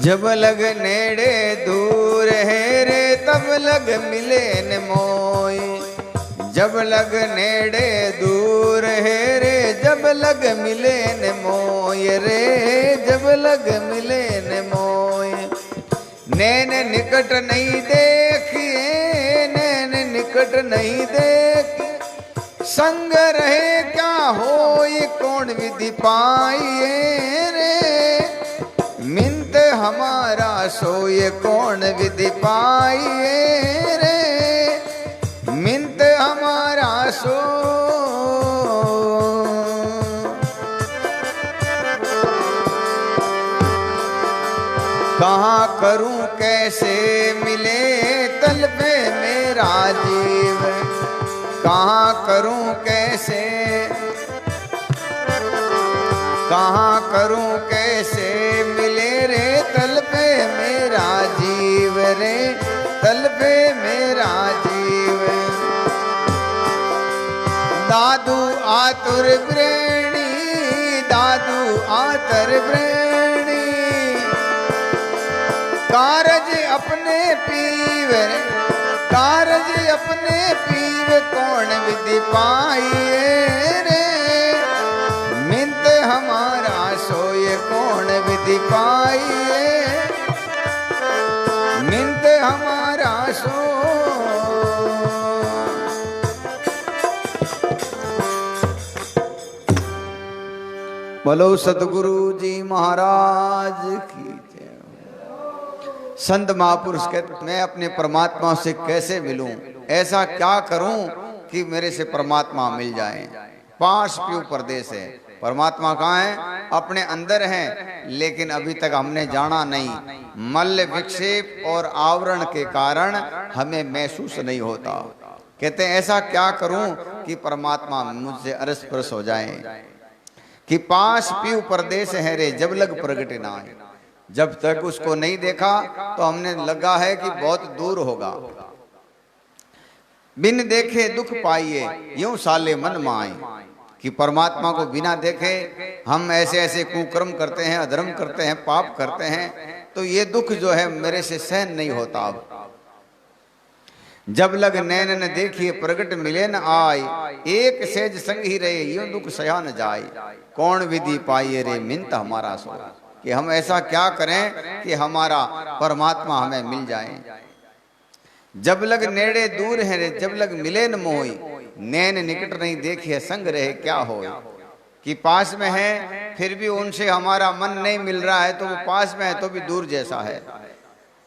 जब लग नेड़े दूर है रे, तब लग मिले न मोय। जब लग नेड़े दूर है रे, जब लग मिले न मोय रे, जब लग मिले न मोय। नैन निकट नहीं देखिए, नैन निकट नहीं देखिए। संग रहे क्या होय कौन विधि पाइए रे, मिनत हमारा सोए कौन विधि पाइए रे। मिनत हमारा सो कहाँ करूं कैसे मिले तलबे मेरा जीव, कहाँ करूं कैसे, कहाँ करूं कैसे मिले रे तलबे मेरा जीव रे, तलबे मेरा जीव। दादू आतुर प्रेणी, दादू आतर प्रेणी, कारज अपने पीव, कारज अपने पीव कौन विधि पाइए रे, मिंत हमारा सोए कौन विधि पाइए, मिंत हमारा सो। बोलो सतगुरु जी महाराज की। संत महापुरुष कहते मैं अपने परमात्मा से कैसे मिलूं, ऐसा क्या करूं कि मेरे से परमात्मा मिल जाए। पास प्यू परदेश है, परमात्मा कहाँ है? अपने अंदर है, लेकिन अभी तक हमने जाना नहीं। मल्ल विक्षेप और आवरण के कारण हमें महसूस नहीं होता। कहते हैं ऐसा क्या करूं कि परमात्मा मुझसे अरस परस हो जाए। कि पास प्यू परदेश है रे जब लग प्रगट ना आए। जब तक उसको नहीं देखा तो हमने लगा है कि बहुत दूर होगा। बिन देखे दुख पाइए यूं साले मन माए। कि परमात्मा को बिना देखे हम ऐसे ऐसे कुकर्म करते हैं, अधर्म करते हैं, पाप करते हैं, तो ये दुख जो है मेरे से सहन नहीं होता। अब जब लग नैन न देखिए प्रगट मिले न आए, एक सेज संग ही रहे यूं दुख सहा न जाए। कौन विधि पाइए रे मिंत हमारा सो। कि हम ऐसा क्या करें कि हमारा परमात्मा हमें मिल जाए। जब लग नेड़े दूर है रे जब लग मिले न मोई, नैन निकट नहीं देखिए संग रहे क्या हो। कि पास में है फिर भी उनसे हमारा मन नहीं मिल रहा है, तो वो पास में है तो भी दूर जैसा है।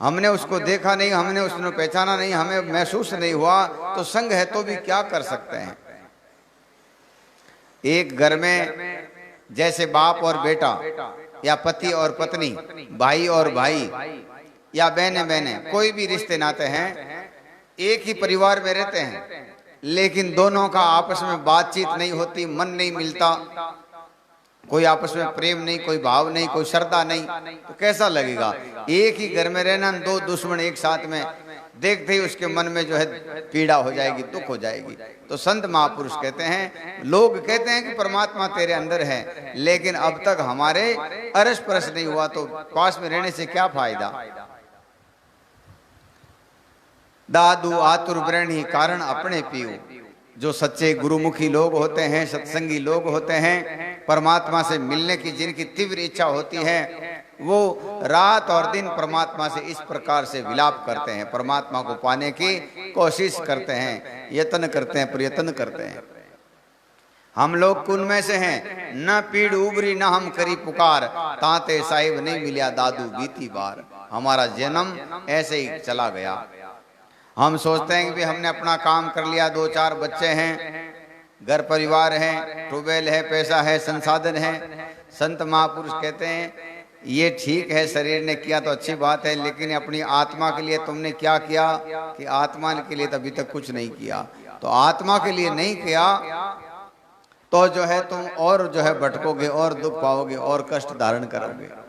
हमने उसको देखा नहीं, हमने उसने पहचाना नहीं, हमें महसूस नहीं हुआ, तो संग है तो भी क्या कर सकते हैं। एक घर में जैसे बाप और बेटा, या पति और पत्नी, भाई और भाई, या बहने बहने, कोई भी रिश्ते नाते हैं, एक ही परिवार में रहते हैं, लेकिन दोनों का आपस में बातचीत नहीं होती, मन नहीं मिलता, कोई आपस में प्रेम नहीं, कोई भाव नहीं, कोई श्रद्धा नहीं, तो कैसा लगेगा। एक ही घर में रहना, दो दुश्मन एक साथ में, देखते ही उसके मन में जो है पीड़ा हो जाएगी, दुख हो जाएगी। तो संत महापुरुष कहते हैं, लोग कहते हैं कि परमात्मा तेरे अंदर है, लेकिन अब तक हमारे अरस परस नहीं हुआ, तो पास में रहने से क्या फायदा। दादू आतुर ब्रणी कारण अपने पीऊ। जो सच्चे गुरुमुखी लोग होते हैं, सत्संगी लोग होते हैं, परमात्मा से मिलने की जिनकी तीव्र इच्छा होती है, वो रात और दिन परमात्मा से इस प्रकार से विलाप करते हैं, परमात्मा को पाने की कोशिश करते हैं, यत्न करते हैं, प्रयत्न करते हैं। हम लोग कुन में से हैं, न पीड़ उबरी न हम करी पुकार, ताते साहिब नहीं मिलिया दादू बीती बार। हमारा जन्म ऐसे ही चला गया। हम सोचते हैं कि हमने अपना काम कर लिया, 2-4 बच्चे हैं, घर परिवार है, ट्यूबवेल है, पैसा है, संसाधन है। संत महापुरुष कहते हैं ये ठीक है, शरीर ने किया तो अच्छी बात है, लेकिन अपनी आत्मा के लिए तुमने क्या किया। कि आत्मा के लिए तो अभी तक कुछ नहीं किया। तो आत्मा के लिए नहीं किया तो जो है तुम और जो है भटकोगे, और दुख पाओगे, और कष्ट धारण करोगे।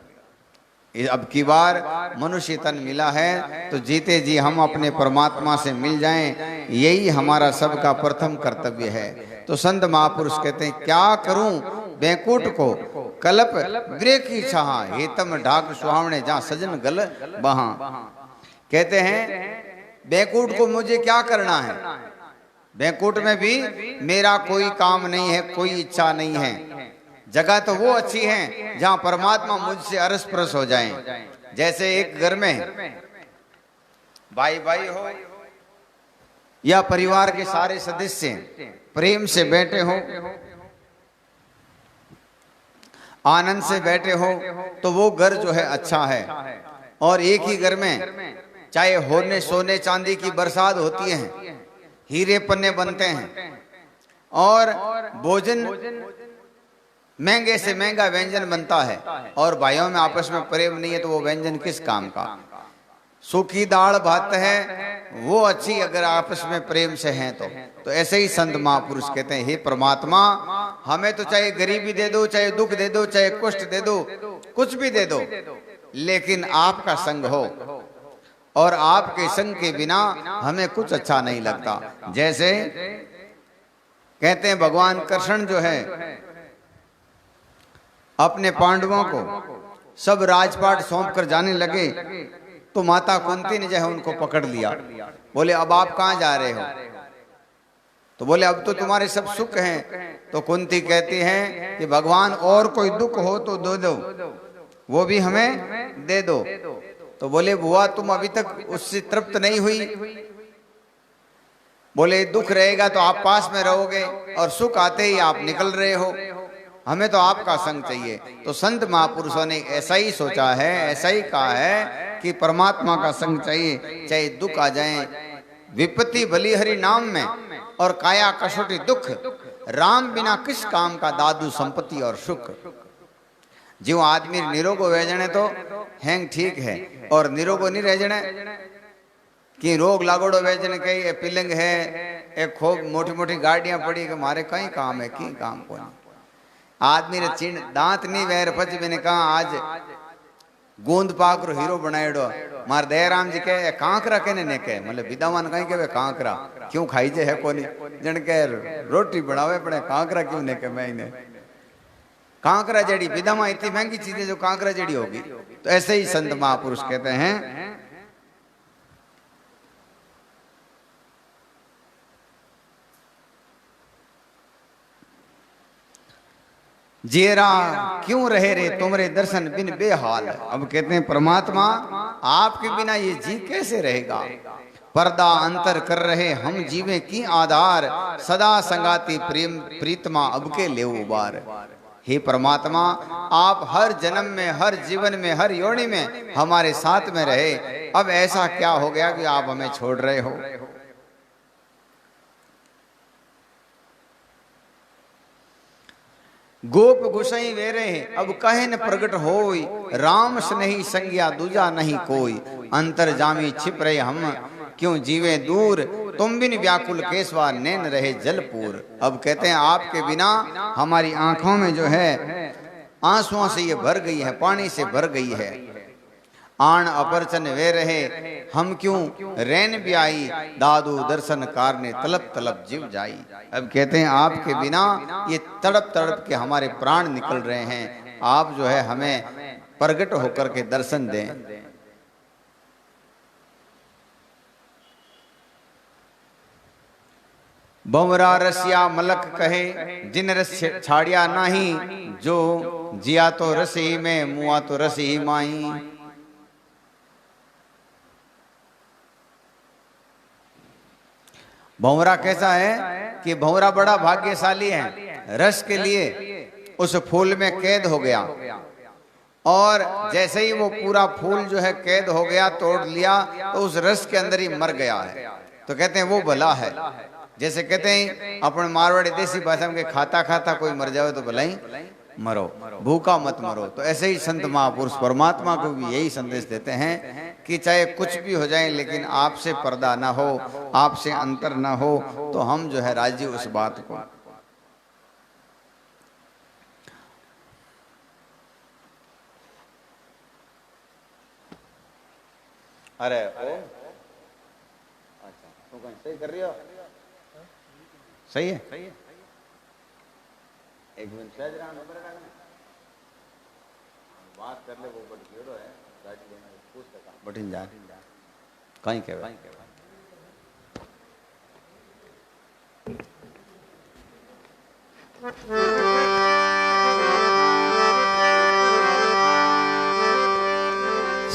अब की बार मनुष्य तन मिला है, तो जीते जी हम अपने परमात्मा से मिल जाएं, यही हमारा सबका प्रथम कर्तव्य है। तो संत महापुरुष कहते हैं क्या करूं बैकुंठ को कल्प ब्रे की छाह, हेतम ढाक सुहावने जहाँ सजन गल बहा। कहते हैं बैकुंठ को मुझे क्या करना है। बैकुंठ में भी मेरा कोई काम नहीं है, कोई इच्छा नहीं है। जगह तो वो अच्छी है जहां परमात्मा मुझसे अरस परस हो जाएं। जैसे एक घर में भाई भाई हो, या परिवार के सारे सदस्य प्रेम से बैठे हो, आनंद से बैठे हो, तो वो घर जो है अच्छा है। और एक ही घर में चाहे होने सोने चांदी की बरसात होती है, हीरे पन्ने बनते हैं, और भोजन महंगे से महंगा व्यंजन बनता है और भाइयों में आपस में प्रेम नहीं है तो वो व्यंजन किस काम का। सूखी दाल भात है वो अच्छी अगर आपस में प्रेम से हैं तो ऐसे ही संत महापुरुष कहते हैं, हे परमात्मा हमें तो चाहे गरीबी दे दो, चाहे दुख दे दो, चाहे कष्ट दे दो, कुछ भी दे दो, लेकिन आपका संग हो और आपके संग के बिना हमें कुछ अच्छा नहीं लगता। जैसे कहते हैं भगवान कृष्ण जो है अपने पांडवों को सब राजपाट सौंप कर जाने लगे तो माता कुंती ने जो है उनको पकड़ लिया। बोले अब आप कहाँ जा रहे हो? तो बोले अब तो तुम्हारे सब सुख हैं। तो कुंती कहती है कि भगवान और कोई दुख हो तो दे दो, वो भी हमें दे दो। तो बोले बुआ तुम अभी तक उससे तृप्त नहीं हुई। बोले दुख रहेगा तो आप पास में रहोगे और सुख आते ही आप निकल रहे हो, हमें तो आपका संग चाहिए। तो संत महापुरुषों ने ऐसा ही सोचा है, ऐसा ही कहा है कि परमात्मा का संग चाहिए, चाहे दुख आ जाए। विपत्ति भली हरि नाम में और काया कसौटी दुख, राम बिना किस काम का दादू संपत्ति और सुख। जो आदमी निरोगो वेजने तो हैंग ठीक है और निरोगो नहीं रह जने कि रोग लागोड़ो वेजने कई पिलंग है, एक खूब मोटी मोटी गाड़ियां पड़ी कि मारे कहीं काम है की काम को आदमी रे चीन दांत नहीं वैर पच मैंने कहा आज गोंद पाक रो हीरो बनाएडो मार दयाराम जी के कांकरा कहने ने कहे मतलब विदावान कहीं के कांकरा क्यों खाई जे है कोनी जन के रोटी बनावे पड़े कांकरा क्यों ने के मैं इन्हें कांकरा जड़ी विदामा इतनी महंगी चीजें जो कांकरा जड़ी होगी। तो ऐसे ही संत महापुरुष कहते हैं जेरा क्यों रहे रे तुमरे दर्शन बिन बेहाल। अब कहते हैं परमात्मा आपके बिना ये जी कैसे रहेगा। पर्दा अंतर कर रहे हम जीवे की आधार, सदा संगाती प्रेम प्रीतमा अब के ले उबार। हे परमात्मा आप हर जन्म में, हर जीवन में, हर योनि में हमारे साथ में रहे, अब ऐसा क्या हो गया कि आप हमें छोड़ रहे हो। गोप गुसाई वे रहे अब कहे न प्रगट होई, राम स्नेही संज्ञा दूजा नहीं कोई। अंतर जामी छिप रहे हम क्यों जीवे दूर, तुम बिन व्याकुल केसवा नैन रहे जलपूर। अब कहते हैं आपके बिना हमारी आंखों में जो है आंसुओं से ये भर गई है, पानी से भर गई है। आन अपरचन वे रहे हम क्यों रैन भी आई, दादू दर्शन कार ने तलब तलब जीव जाई। अब कहते हैं आपके बिना ये तड़प तड़प के हमारे प्राण निकल रहे हैं, आप जो है हमें प्रगट होकर के दर्शन दें। बमरा रसिया मलक कहे जिन रस छाड़िया नाही, जो जिया तो रसी में मुआ तो रसी माई। भंवरा कैसा है कि भंवरा बड़ा भाग्यशाली है, रस के लिए उस फूल में कैद हो गया और जैसे ही वो पूरा फूल जो है कैद हो गया, तोड़ लिया तो उस रस के अंदर ही मर गया है। तो कहते हैं वो भला है। जैसे कहते हैं अपन मारवाड़ी देसी भाषा में खाता खाता कोई मर जाए तो भला ही मरो, भूखा मत मरो। तो ऐसे ही संत महापुरुष परमात्मा को भी यही संदेश देते हैं कि चाहे कुछ भी हो जाए लेकिन आपसे पर्दा ना हो, आपसे अंतर ना हो, तो हम जो है राजी उस बात को। अरे ओ अच्छा तो कहीं सही कर रही हो, सही है, सही है। एक मिनट सहज रहा नंबर का बात कर ले, वो बट घेड़ो है गाड़ी लेना पूछ सका बटिन जा कहीं के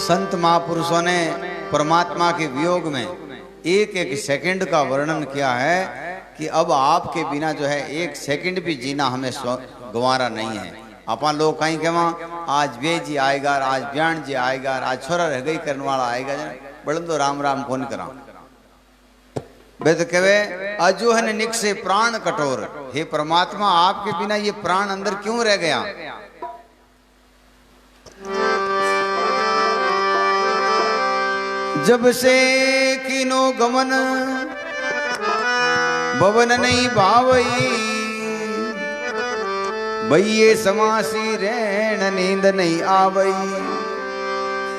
संत महापुरुषों ने परमात्मा के वियोग में एक एक सेकंड का वर्णन किया है कि अब आपके बिना जो है एक सेकंड भी जीना हमें गंवारा नहीं है। अपन लोग कहीं के वहाँ आज वे जी आएगा, आज ब्याण जी आएगा, आज छोरा रह गई करने वाला आएगा, बड़न तो राम राम कौन करा। वेद कहे अजूहन निक से प्राण कठोर। हे परमात्मा, आपके बिना ये प्राण अंदर क्यों रह गया? जब से किनो गमन भवन नहीं भावई, भैये समासी रहन नींद नहीं आवई।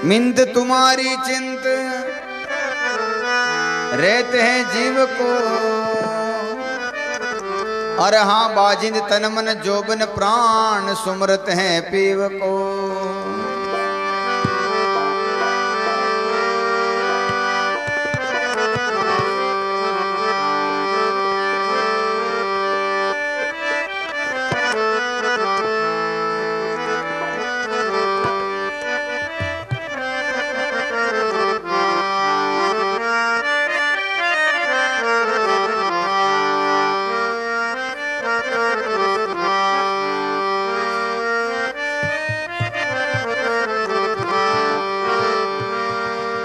मिंत तुम्हारी चिंत रहते हैं जीव को, और हाँ बाजिंद तन मन जोबन प्राण सुमरत हैं पीव को।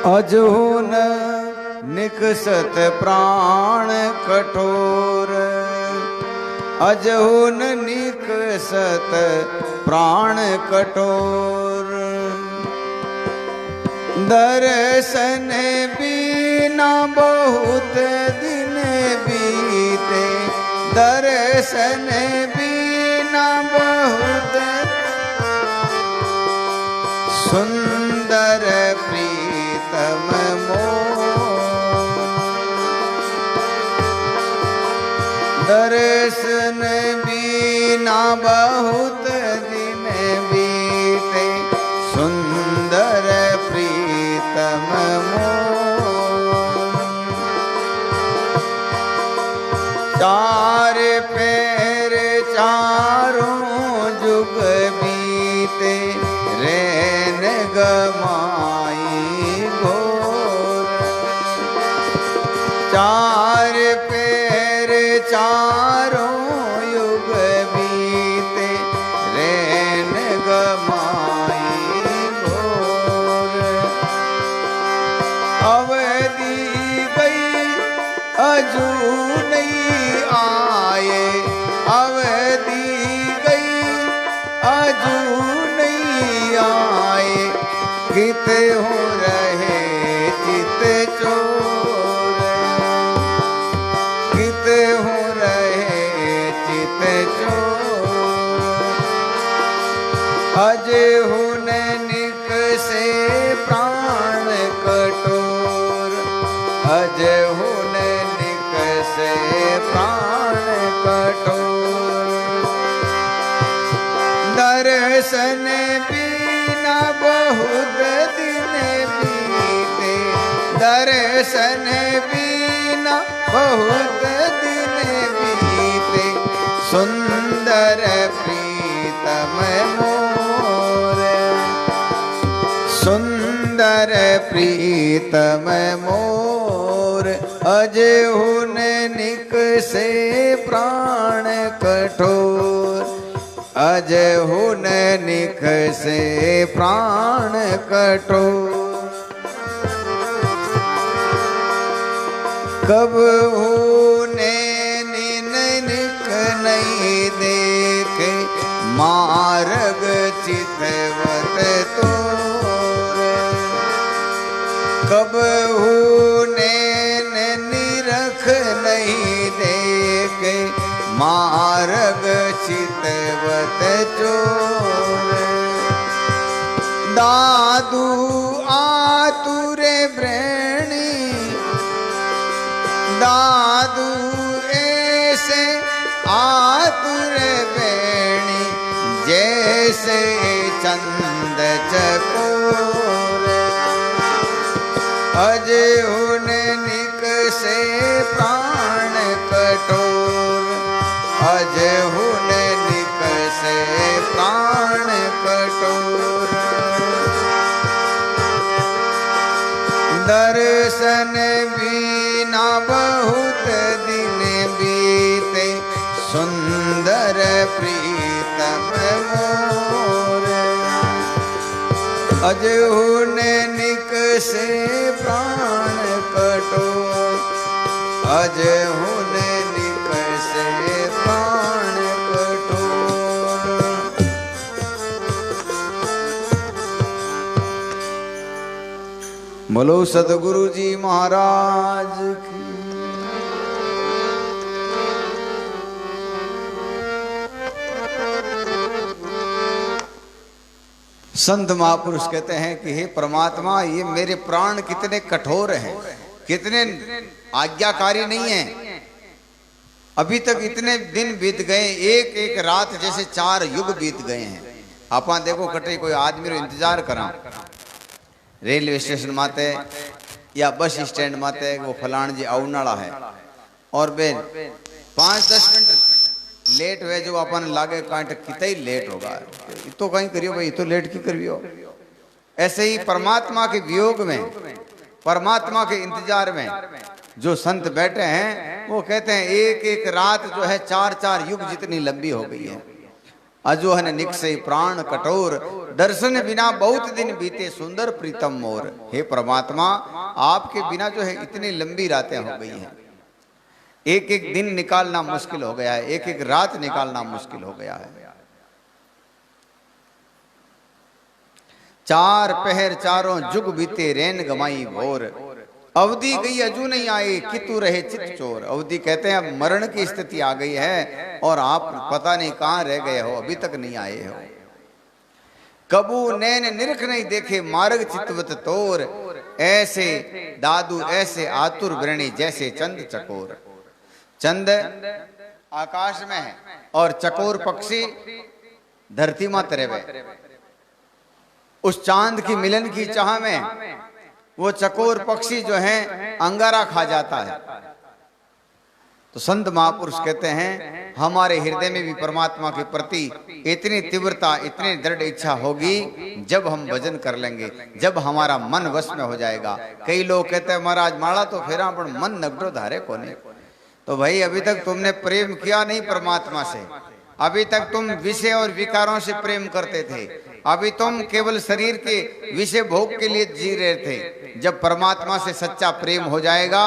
अजून निकसत प्राण कठोर, अजून निकसत प्राण कठोर। दर्शन बिना बहुत दिन बीते, दर्शन बिना बहुत सुंदर प्रीतम मोर। दर्शन बिना बहुत दिन बीते, सुंदर प्रीतम मोर। चार पैर चारों जुग बीते, रैन गमाई घोर। चार पैर चारों युग बीते, रैन गमाई घोर। अवधि गई अजू नहीं आए, अवधि गई अजू नहीं आए। कित हो रहे चित चोर, कित हो रहे चित चोर। अज हुन निक से प्राण कठोर, अज हुन निक से प्राण कठोर। दर्शन बिना बहुत दिन बीते, दर्शन बिना बहुत दिन बीते, सुंदर प्रीतम मोर। सुंदर प्रीतम मोर, अज हुन निक से प्राण कठोर, अज हुन निक से प्राण कठोर। कब होने निन निक नहीं देखे, मार्ग चितवत तोर। कब होने निरख नहीं देखे, मार्ग चितवत चोर। दादू आतुरे व्रेणी, दादू ऐसे आतुर बेणी, जैसे चंद चकोर। अज हुन निक से प्राण कठोर, अज हुन निक से प्राण कठोर। दर्शन बिना बहुत दिन बीते, सुंदर प्रीतम मोर। अज हुन निक से प्राण कठोर, अजहु ने निकसे प्राण कठोर। बोलो सतगुरु जी महाराज की। संत महापुरुष कहते हैं कि हे परमात्मा, ये मेरे प्राण कितने कठोर हैं, कितने आज्ञाकारी नहीं हैं। अभी तक इतने दिन बीत गए, एक एक रात जैसे 4 युग बीत गए हैं। आपा देखो कटे कोई आदमी रो इंतजार करा रेलवे स्टेशन माते या बस स्टैंड माते, वो फलाण जी आउनाला है और बेन 5-10 मिनट लेट हुए जो अपन लागे कांट कितना ही लेट होगा, तो कहीं करियो भाई, तो लेट की करियो। ऐसे ही परमात्मा के वियोग में, परमात्मा के इंतजार में जो संत बैठे हैं, वो कहते हैं एक एक रात जो है 4-4 युग जितनी लंबी हो गई है। अजोहन निकसे प्राण कठोर, दर्शन बिना बहुत दिन बीते सुंदर प्रीतम मोर। हे परमात्मा, आपके बिना जो है इतनी लंबी रातें हो गई हैं, एक एक दिन निकालना मुश्किल हो गया है, एक एक रात निकालना मुश्किल हो गया है। 4 पहर 4 जुग बीते रैन गमाई भोर, अवधि गई अजू नहीं आए कितु रहे चित चोर। अवधि कहते हैं अब मरण की स्थिति आ गई है और आप पता नहीं कहां रह गए हो, अभी तक नहीं आए हो। कबू नैन निरख नहीं देखे मार्ग चितवत तोर, ऐसे दादू ऐसे आतुर वृणी जैसे चंद चकोर। चंद आकाश में है और चकोर पक्षी धरती मां तरे। उस चांद की मिलन की चाह में वो चकोर पक्षी जो है अंगारा खा जाता है। तो संत महापुरुष कहते हैं हमारे हृदय में भी परमात्मा के प्रति इतनी तीव्रता, इतनी दृढ़ इच्छा होगी जब हम भजन कर लेंगे, जब हमारा मन वश में हो जाएगा। कई लोग कहते हैं महाराज माला तो फेरा पर मन नगड़ो धारे कोने। तो भाई अभी तक तुमने प्रेम किया नहीं परमात्मा से, अभी तक तुम विषय और विकारों से प्रेम करते थे, अभी तुम केवल शरीर के विषय भोग के लिए जी रहे थे। जब परमात्मा से सच्चा प्रेम हो जाएगा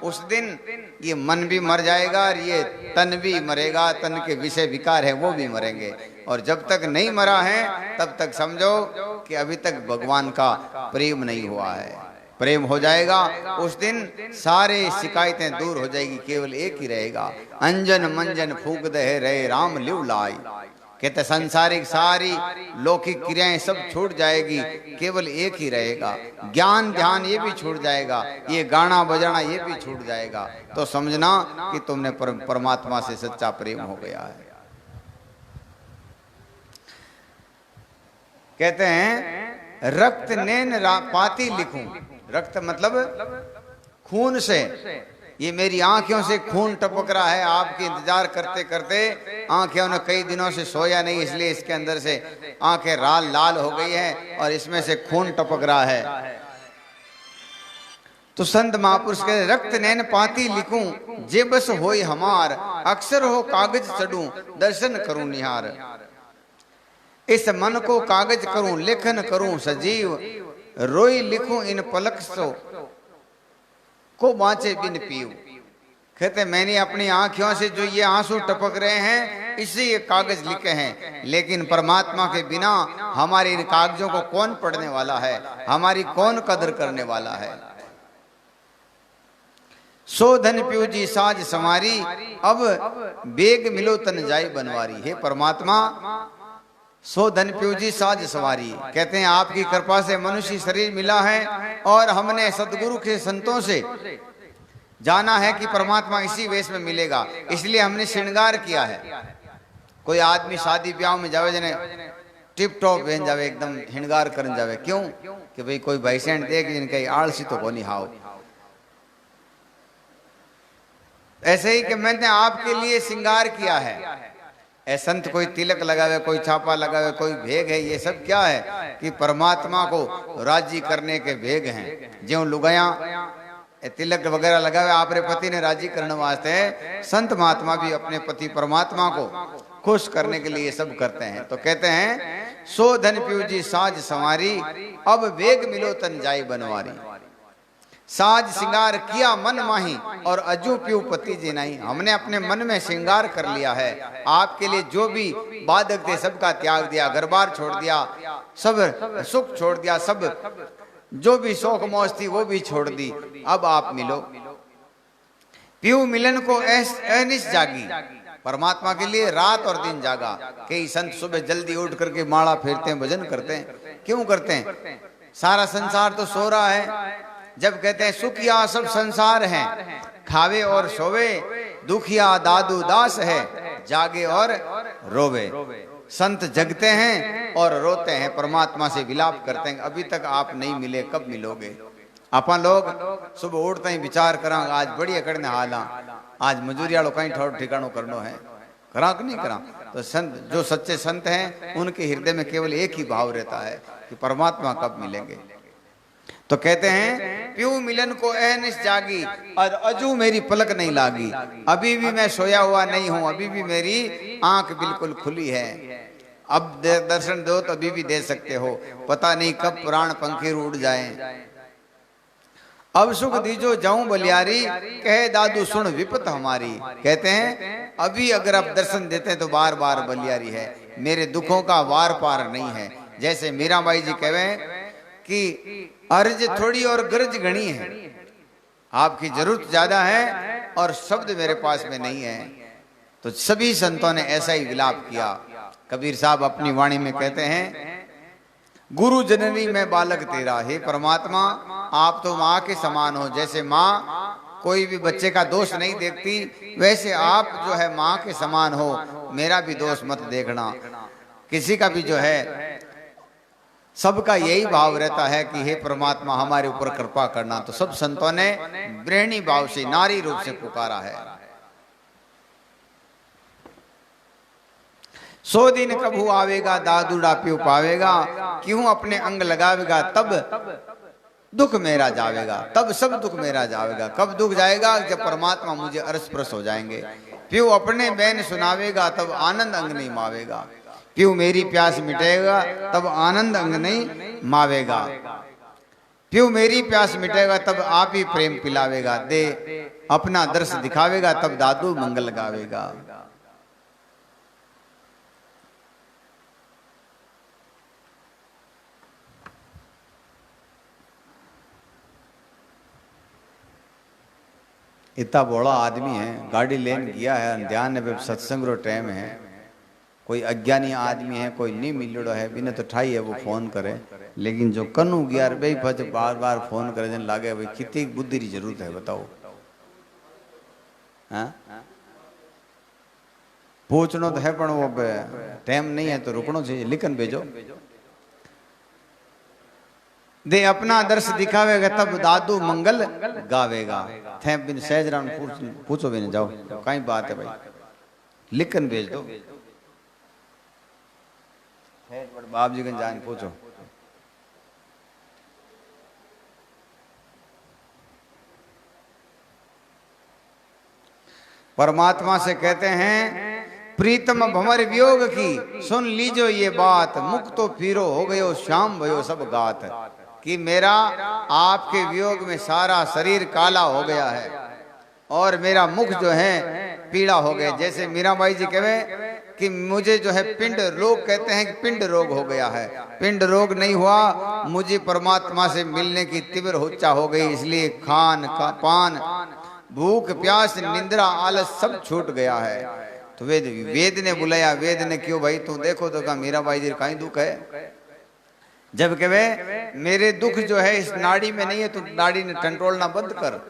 उस दिन ये मन भी मर जाएगा और ये तन भी मरेगा, तन के विषय विकार है वो भी मरेंगे। और जब तक नहीं मरा है तब तक समझो कि अभी तक भगवान का प्रेम नहीं हुआ है। प्रेम हो जाएगा उस दिन सारे शिकायतें दूर हो जाएगी, केवल एक ही रहेगा, अंजन मंजन फूक दे रहे राम लिव लाई। कहते संसारिक सारी लौकिक क्रियाएं सब छूट जाएगी, केवल एक ही रहेगा। ज्ञान ध्यान ये भी छूट जाएगा, ये गाना बजाना ये भी छूट जाएगा। तो समझना कि तुमने परमात्मा से सच्चा प्रेम हो गया है। कहते हैं रक्त नैन पाती लिखूं, रक्त मतलब खून से, ये मेरी आंखों से खून टपक रहा है। आपके इंतजार करते करते आंखें ने कई दिनों से सोया नहीं, इसलिए इसके अंदर से आंखें लाल हो गई हैं और इसमें से खून टपक रहा है। तो संत महापुरुष कहते रक्त नैन पाती लिखूं जे बस होई हमार, अक्षर हो कागज चढ़ूं दर्शन करूं निहार। इस मन को कागज करूं लेखन करूं सजीव, रोई लिखूं इन पलक सो को बाँचे बिन पीव। कहते मैंने अपनी आंखों से जो ये आंसू टपक रहे हैं इससे ये कागज लिखे हैं, लेकिन परमात्मा के बिना हमारे इन कागजों को कौन पढ़ने वाला है, हमारी कौन कदर करने वाला है। सो धन प्यू जी साज समारी, अब बेग मिलो तन जाई बनवारी। हे परमात्मा सो धन प्यू जी साज सवारी। कहते हैं आपकी कृपा से मनुष्य शरीर मिला है और हमने सदगुरु के संतों से जाना है कि परमात्मा इसी वेश में मिलेगा, इसलिए हमने श्रृंगार किया है। कोई आदमी शादी ब्याह में जावे जने टिप टॉप बन जावे, एकदम श्रृंगार करन जावे, क्यों कि भाई कोई भाईसेंड देख जिनका आलसी तो कोनी हाव। ऐसे ही कि मैंने आपके लिए श्रृंगार किया है। संत कोई तिलक लगावे, कोई छापा लगावे, कोई भेग है, ये सब क्या है कि परमात्मा को राजी करने के भेग हैं। ज्यों लुगाया तिलक वगैरह लगावे आपरे पति ने राजी करने वास्ते, संत महात्मा भी अपने पति परमात्मा को खुश करने के लिए ये सब करते हैं। तो कहते हैं सो धन प्यू जी साज संवारी, अब वेग मिलो तन जाई बनवारी। साज श्रृंगार किया मन माही और अजू पीऊ पति जिनाई। हमने अपने मन में श्रृंगार कर लिया है, आपके लिए जो भी बाधक थे सबका त्याग दिया, घर बार छोड़ दिया, सब सुख छोड़ दिया, सब जो भी शौक मौज थी वो भी छोड़ दी, अब आप मिलो। पीऊ मिलन को अनिश जागी, परमात्मा के लिए रात और दिन जागा। कई संत सुबह जल्दी उठ करके माला फेरते हैं, भजन करते हैं। क्यों करते हैं? सारा संसार तो सो रहा है। जब कहते हैं सुखिया सब संसार है, खावे और सोवे, दुखिया दादू दास है, जागे और रोवे। संत जगते हैं और रोते हैं, परमात्मा से विलाप करते हैं, अभी तक आप नहीं मिले, कब मिलोगे? अपन लोग सुबह उठते ही विचार करा, आज बढ़िया करने हाला, आज मजूरी वालों कहीं ठौर ठिकानों करनो है, करा कि नहीं करा? तो संत, जो सच्चे संत हैं, उनके हृदय में केवल एक ही भाव रहता है कि परमात्मा कब मिलेंगे। तो कहते हैं प्यू मिलन को अहनिश जागी और अजू मेरी पलक नहीं लागी। अभी भी मैं सोया हुआ नहीं हूं, अभी भी मेरी आंख बिल्कुल खुली है। अब दर्शन दो तो अभी भी दे सकते हो, पता नहीं कब प्राण पंखी उड़ जाए। अब सुख दीजो जाऊं बलियारी, कहे दादू सुन विपत हमारी। कहते हैं अभी अगर आप दर्शन देते हैं तो बार बार बलियारी है, मेरे दुखों का वार पार नहीं है। जैसे मीराबाई जी कहे कि अर्ज थोड़ी और गरज घनी है, आपकी जरूरत ज्यादा है और शब्द मेरे पास में नहीं है। तो सभी संतों ने ऐसा ही विलाप किया। कबीर साहब अपनी वाणी में कहते हैं गुरु जननी में बालक तेरा, हे परमात्मा आप तो माँ के समान हो। जैसे माँ कोई भी बच्चे का दोष नहीं देखती, वैसे आप जो है माँ के समान हो, मेरा भी दोष मत देखना। किसी का भी जो है सबका यही भाव रहता है कि हे परमात्मा हमारे ऊपर कृपा करना। तो सब संतों ने ब्रह्मणी भाव से, नारी रूप से पुकारा है। 100 दिन कभू आवेगा, दादूड़ा प्यू पावेगा, क्यों अपने अंग लगावेगा, तब दुख मेरा जावेगा। तब सब दुख मेरा जावेगा। कब दुख जाएगा? जब परमात्मा मुझे अरस परस हो जाएंगे। प्यू अपने बैन सुनावेगा, तब आनंद अंग नहीं मावेगा। प्यू मेरी प्यास मिटेगा, तब आनंद अंग नहीं मावेगा। प्यू मेरी प्यास मिटेगा, तब आप ही प्रेम पिलावेगा। दे अपना दर्श दिखावेगा, तब दादू मंगल गावेगा। इतना बड़ा आदमी है, गाड़ी लेन गया है, ध्यान है, सत्संग रो टाइम है। कोई अज्ञानी आदमी है, कोई नहीं मिलड़ो है, बिना तो ठाई है वो फोन करे। लेकिन जो कन्नू गया भाई बच बार बार फोन करे जन लागे भाई कितनी बुद्धि की जरूरत है बताओ। हाँ पूछनो तो है पर वो टाइम नहीं है तो रुकनो चाहिए। लिखन भेजो। दे अपना दर्श दिखावेगा, तब दादू मंगल गावेगा। थे बिन सहजराम पूछो भी नहीं जाओ, कहीं बात है भाई, लिखन भेज दो। बाप जी का जान पूछो। परमात्मा से कहते हैं प्रीतम भंवर वियोग की, सुन लीजो ये बात, मुख तो फिरो हो गयो श्याम भयो सब गात। कि मेरा आपके वियोग में सारा शरीर काला हो गया है और मेरा मुख जो है पीड़ा हो गया। जैसे मीराबाई जी कहे कि मुझे जो है पिंड रोग, कहते हैं कि पिंड रोग हो गया है। पिंड रोग नहीं हुआ, मुझे परमात्मा से मिलने की तीव्र इच्छा हो गई, इसलिए खान का पान, भूख प्यास, निंद्रा, आलस सब छूट गया है। तो वेद ने बुलाया। वेद ने क्यों भाई तू देखो तो कहा मीराबाई जी कहीं दुख है। जब कहे मेरे दुख जो है इस नाड़ी में नहीं है, तो नाड़ी ने टंटोलना बंद कर।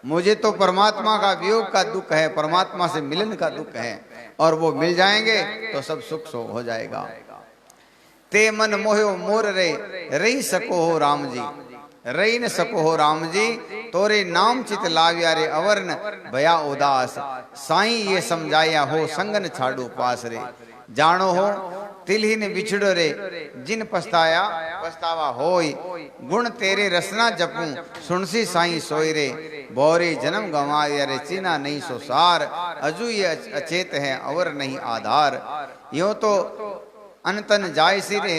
मुझे तो परमात्मा का वियोग का दुख है, परमात्मा से मिलन का दुख है, और वो मिल जाएंगे तो सब सुख सो हो जाएगा। ते मन मोहो मोर रे, रही सको हो राम जी, रही न सको हो राम जी, तोरे नाम चित लाव्या रे, अवर्ण भया उदास, साईं ये समझाया हो, संगन छाड़ू पास रे। जानो हो तिलहीन बिछड़ो रे, जिन पछताया पछतावा होई, गुण तेरे रसना जपूं, सुनसी साईं सोई रे, बोरे जन्म गंवाया रे, चीना नहीं सो सार, अजू ये अचेत है अवर नहीं आधार। यो तो अनतन जाय सी रे,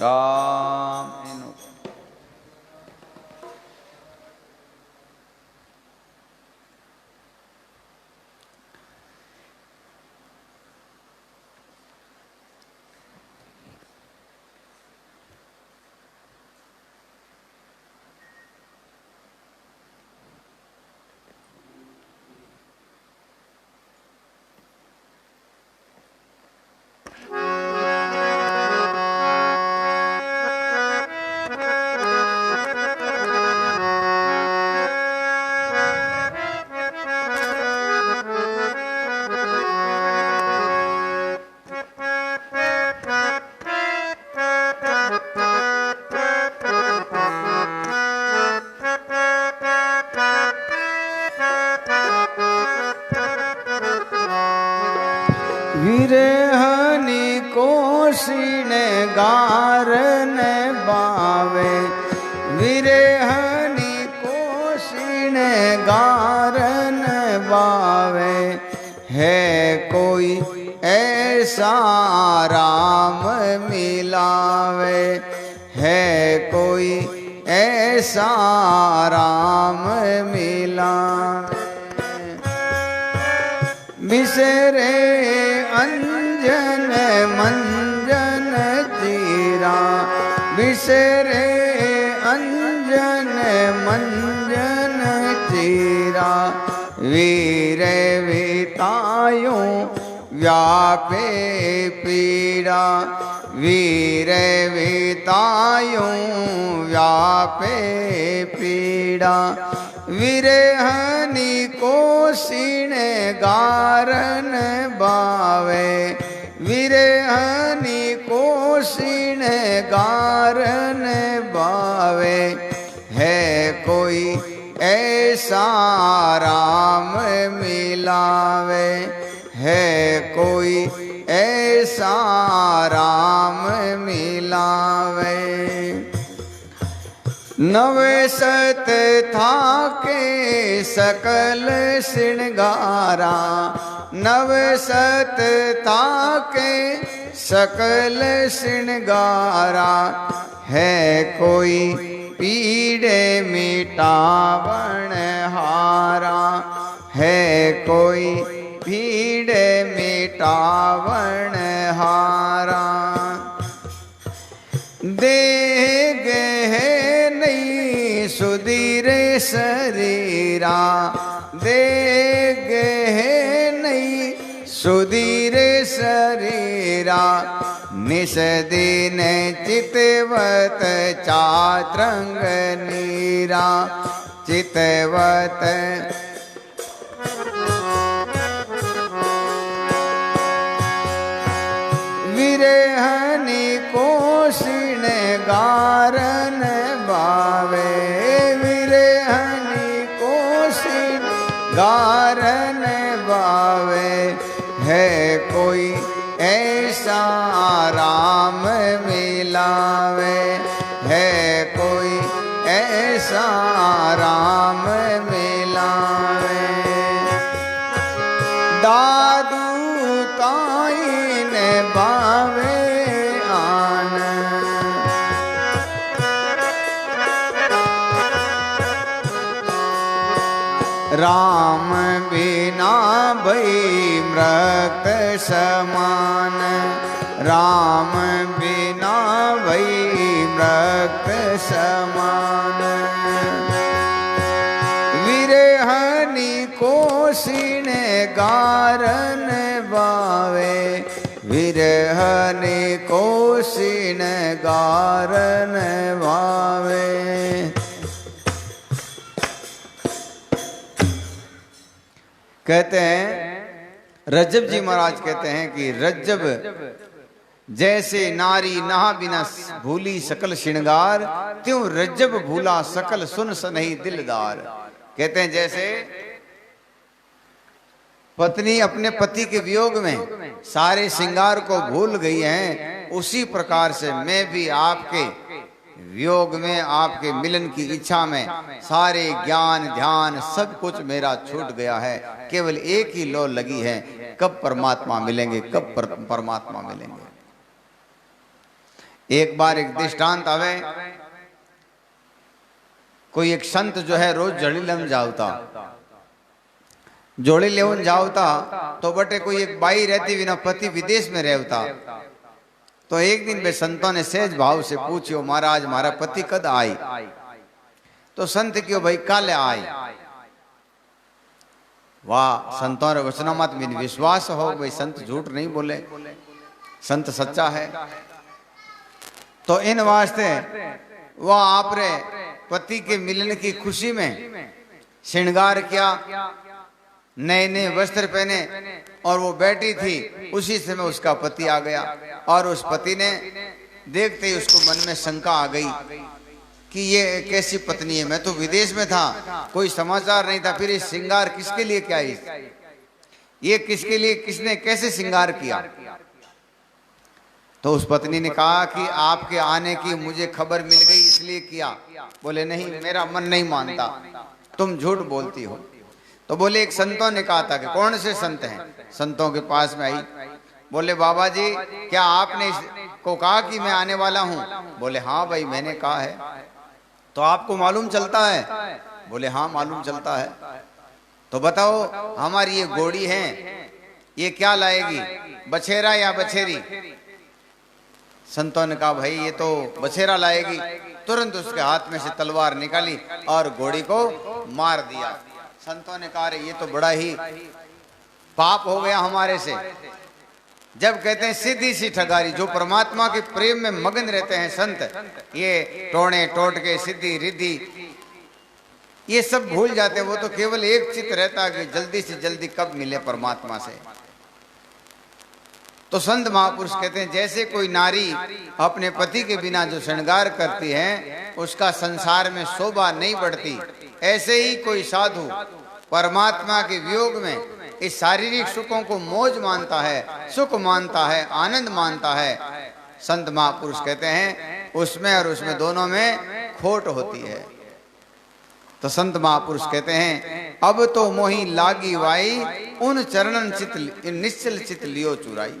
राम विरहनी कोशिन गारन बावे, विरहनी कोशिन गारन बावे, है कोई ऐसा राम मिलावे, है कोई ऐसा राम मिलावे। बिसरे अंजन मंजन जीरा, बिसरे अंजन मंजन जीरा, वीर वितायों व्यापे पीड़ा, वीर वितायों व्यापे पीड़ा, विरहनी कोशिन गारन बावे, विरहनी कोशिन गारन बावे, है कोई ऐसा राम मिलावे, है कोई ऐसा राम मिलावे। नवे सत था के सकल श्रृंगारा, नवे सत था के सकल श्रृंगारा, है कोई पीड़े मिटावण हारा, है कोई पीड़े मिटावण हारा। देग है नहीं सुधीर शरीरा, देग है नहीं सुधीर शरीरा, निस दिन चितवत चात्रंग नीरा, चितवत विरहनी कोशिन गारन बावे, विरहनी कोशिन गारन बावे, है कोई ऐसा राम मिलावे, है कोई ऐसा राम मिलावे। दादू ताईन बावे आन, राम बिना भई मृत समान, राम बिना भई मृत समान, विरहनी कोशिन गारन बावे, विरहनी कोशिन गारन बावे। कहते हैं रज्जब जी महाराज कहते हैं कि रज्जब जैसे नारी नहा बिना भूली सकल श्रृंगार, त्यों रज्जब भूला सकल सुन सनही दिलदार। कहते हैं जैसे पत्नी अपने पति के वियोग में सारे श्रृंगार को भूल गई है, उसी प्रकार से मैं भी आपके वियोग में, आपके मिलन की इच्छा में सारे ज्ञान ध्यान सब कुछ मेरा छूट गया है। केवल एक ही लौ लगी है, कब परमात्मा मिलेंगे, कब परमात्मा मिलेंगे। एक बार एक दृष्टांत आवे, कोई एक संत जो है रोज जड़ी लम जावता, जोड़ी लेवन जावता, तो बटे कोई एक बाई रहती बिना पति विदेश में रहता। तो एक दिन वे संतों ने सहज भाव से पूछियो, महाराज हमारा पति कद आई? तो संत क्यों भाई कल आए। वाह, संतों रे वचनों मत में विश्वास हो, भाई संत झूठ नहीं बोले, संत सच्चा है। तो इन वास्ते वह आपरे पति के मिलने की खुशी में श्रृंगार किया, नए नए वस्त्र पहने, और वो बैठी थी। उसी समय उसका पति आ गया, और उस पति ने देखते ही उसको मन में शंका आ गई कि ये कैसी पत्नी है, मैं तो विदेश में था, कोई समाचार नहीं था, फिर ये श्रृंगार किसके लिए क्या है, ये किसके लिए, किसने कैसे श्रृंगार किया। तो उस पत्नी ने कहा कि आपके आने की मुझे खबर मिल गई इसलिए किया। बोले नहीं, मेरा मन नहीं मानता, तुम झूठ बोलती हो। तो बोले एक संतों ने कहा था कि कौन से संत हैं, संतों के पास में आई। बोले बाबा जी क्या आपने इसको कहा कि मैं आने वाला हूं? बोले हाँ भाई मैंने कहा है। तो आपको मालूम चलता है? बोले हाँ मालूम चलता है। तो बताओ हमारी ये घोड़ी है, ये क्या लाएगी, बछेरा या बछेरी? संतों ने कहा भाई ये तो बछेरा लाएगी। तुरंत उसके हाथ में से तलवार निकाली और घोड़ी को मार दिया। संतों ने कहा ये तो बड़ा ही पाप हो गया हमारे से। जब कहते हैं सीधी सी ठगारी, जो परमात्मा के प्रेम में मगन रहते हैं संत, ये टोणे टोटके सिद्धि रिद्धि ये सब भूल जाते हैं। वो तो केवल एक चित्त रहता है कि जल्दी से जल्दी कब मिले परमात्मा से। तो संत महापुरुष कहते हैं जैसे कोई नारी अपने पति के बिना जो श्रृंगार करती है उसका संसार में शोभा नहीं बढ़ती, ऐसे ही कोई साधु परमात्मा के वियोग में इस शारीरिक सुखों को मौज मानता है, सुख मानता है, आनंद मानता है। संत महापुरुष कहते हैं उसमें और उसमें दोनों में खोट होती है। तो संत महापुरुष कहते हैं अब तो मोही लागी वाई, उन चरणन चित निश्चल चित लियो चुराई।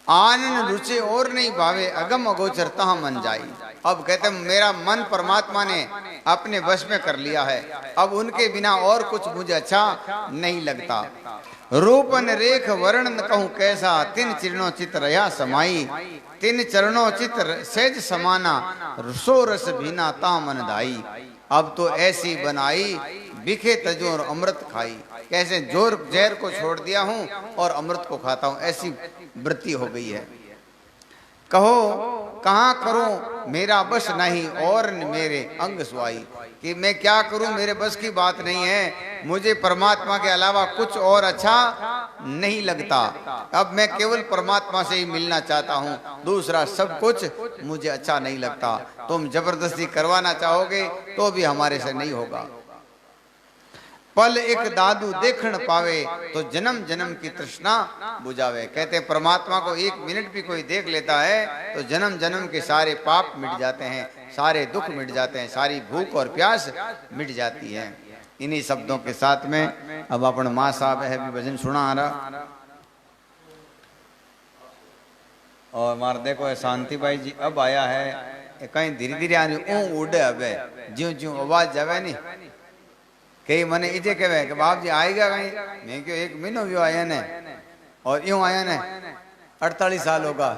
आनंद रुचि और नहीं भावे, अगम अगोचर तह मन जाई। अब कहते हैं मेरा मन परमात्मा ने अपने वश में कर लिया है, अब उनके बिना और कुछ मुझे अच्छा नहीं लगता। रूपन रेख वर्ण कहूं कैसा, तिन चरणों चित रहा समाई। तिन चरणों चित सेज समाना, सो रस भीना ता मन दाई। अब तो ऐसी बनाई, बिखे तजोर अमृत खाई। कैसे जोर जहर को छोड़ दिया हूं और अमृत को खाता हूं, ऐसी वृत्ति हो गई है। कहो कहाँ करूं मेरा बस नहीं, और मेरे अंग सुआई। कि मैं क्या करूं, मेरे बस की बात नहीं है, मुझे परमात्मा के अलावा कुछ और अच्छा नहीं लगता। अब मैं केवल परमात्मा से ही मिलना चाहता हूं, दूसरा सब कुछ मुझे अच्छा नहीं लगता। तुम जबरदस्ती करवाना चाहोगे तो भी हमारे से नहीं होगा। पल एक दादू देखण पावे, तो जन्म जन्म की तृष्णा बुझावे। कहते परमात्मा को एक मिनट भी कोई देख लेता है तो जन्म जन्म के सारे पाप मिट जाते हैं, सारे दुख मिट जाते हैं, सारी भूख और प्यास मिट जाती है। इन्हीं शब्दों के साथ में अब अपन माँ साहब है भी भजन सुना आ रहा। और मार देखो शांति भाई जी अब आया है, कहीं धीरे धीरे आने उड़े अब ज्यों ज्यों आवाज जावे नहीं। कई मने इजे कहे कि बाप जी आएगा कहीं, मैं क्यों एक महीनों भी आया ने और यूं आया ने 48 साल होगा।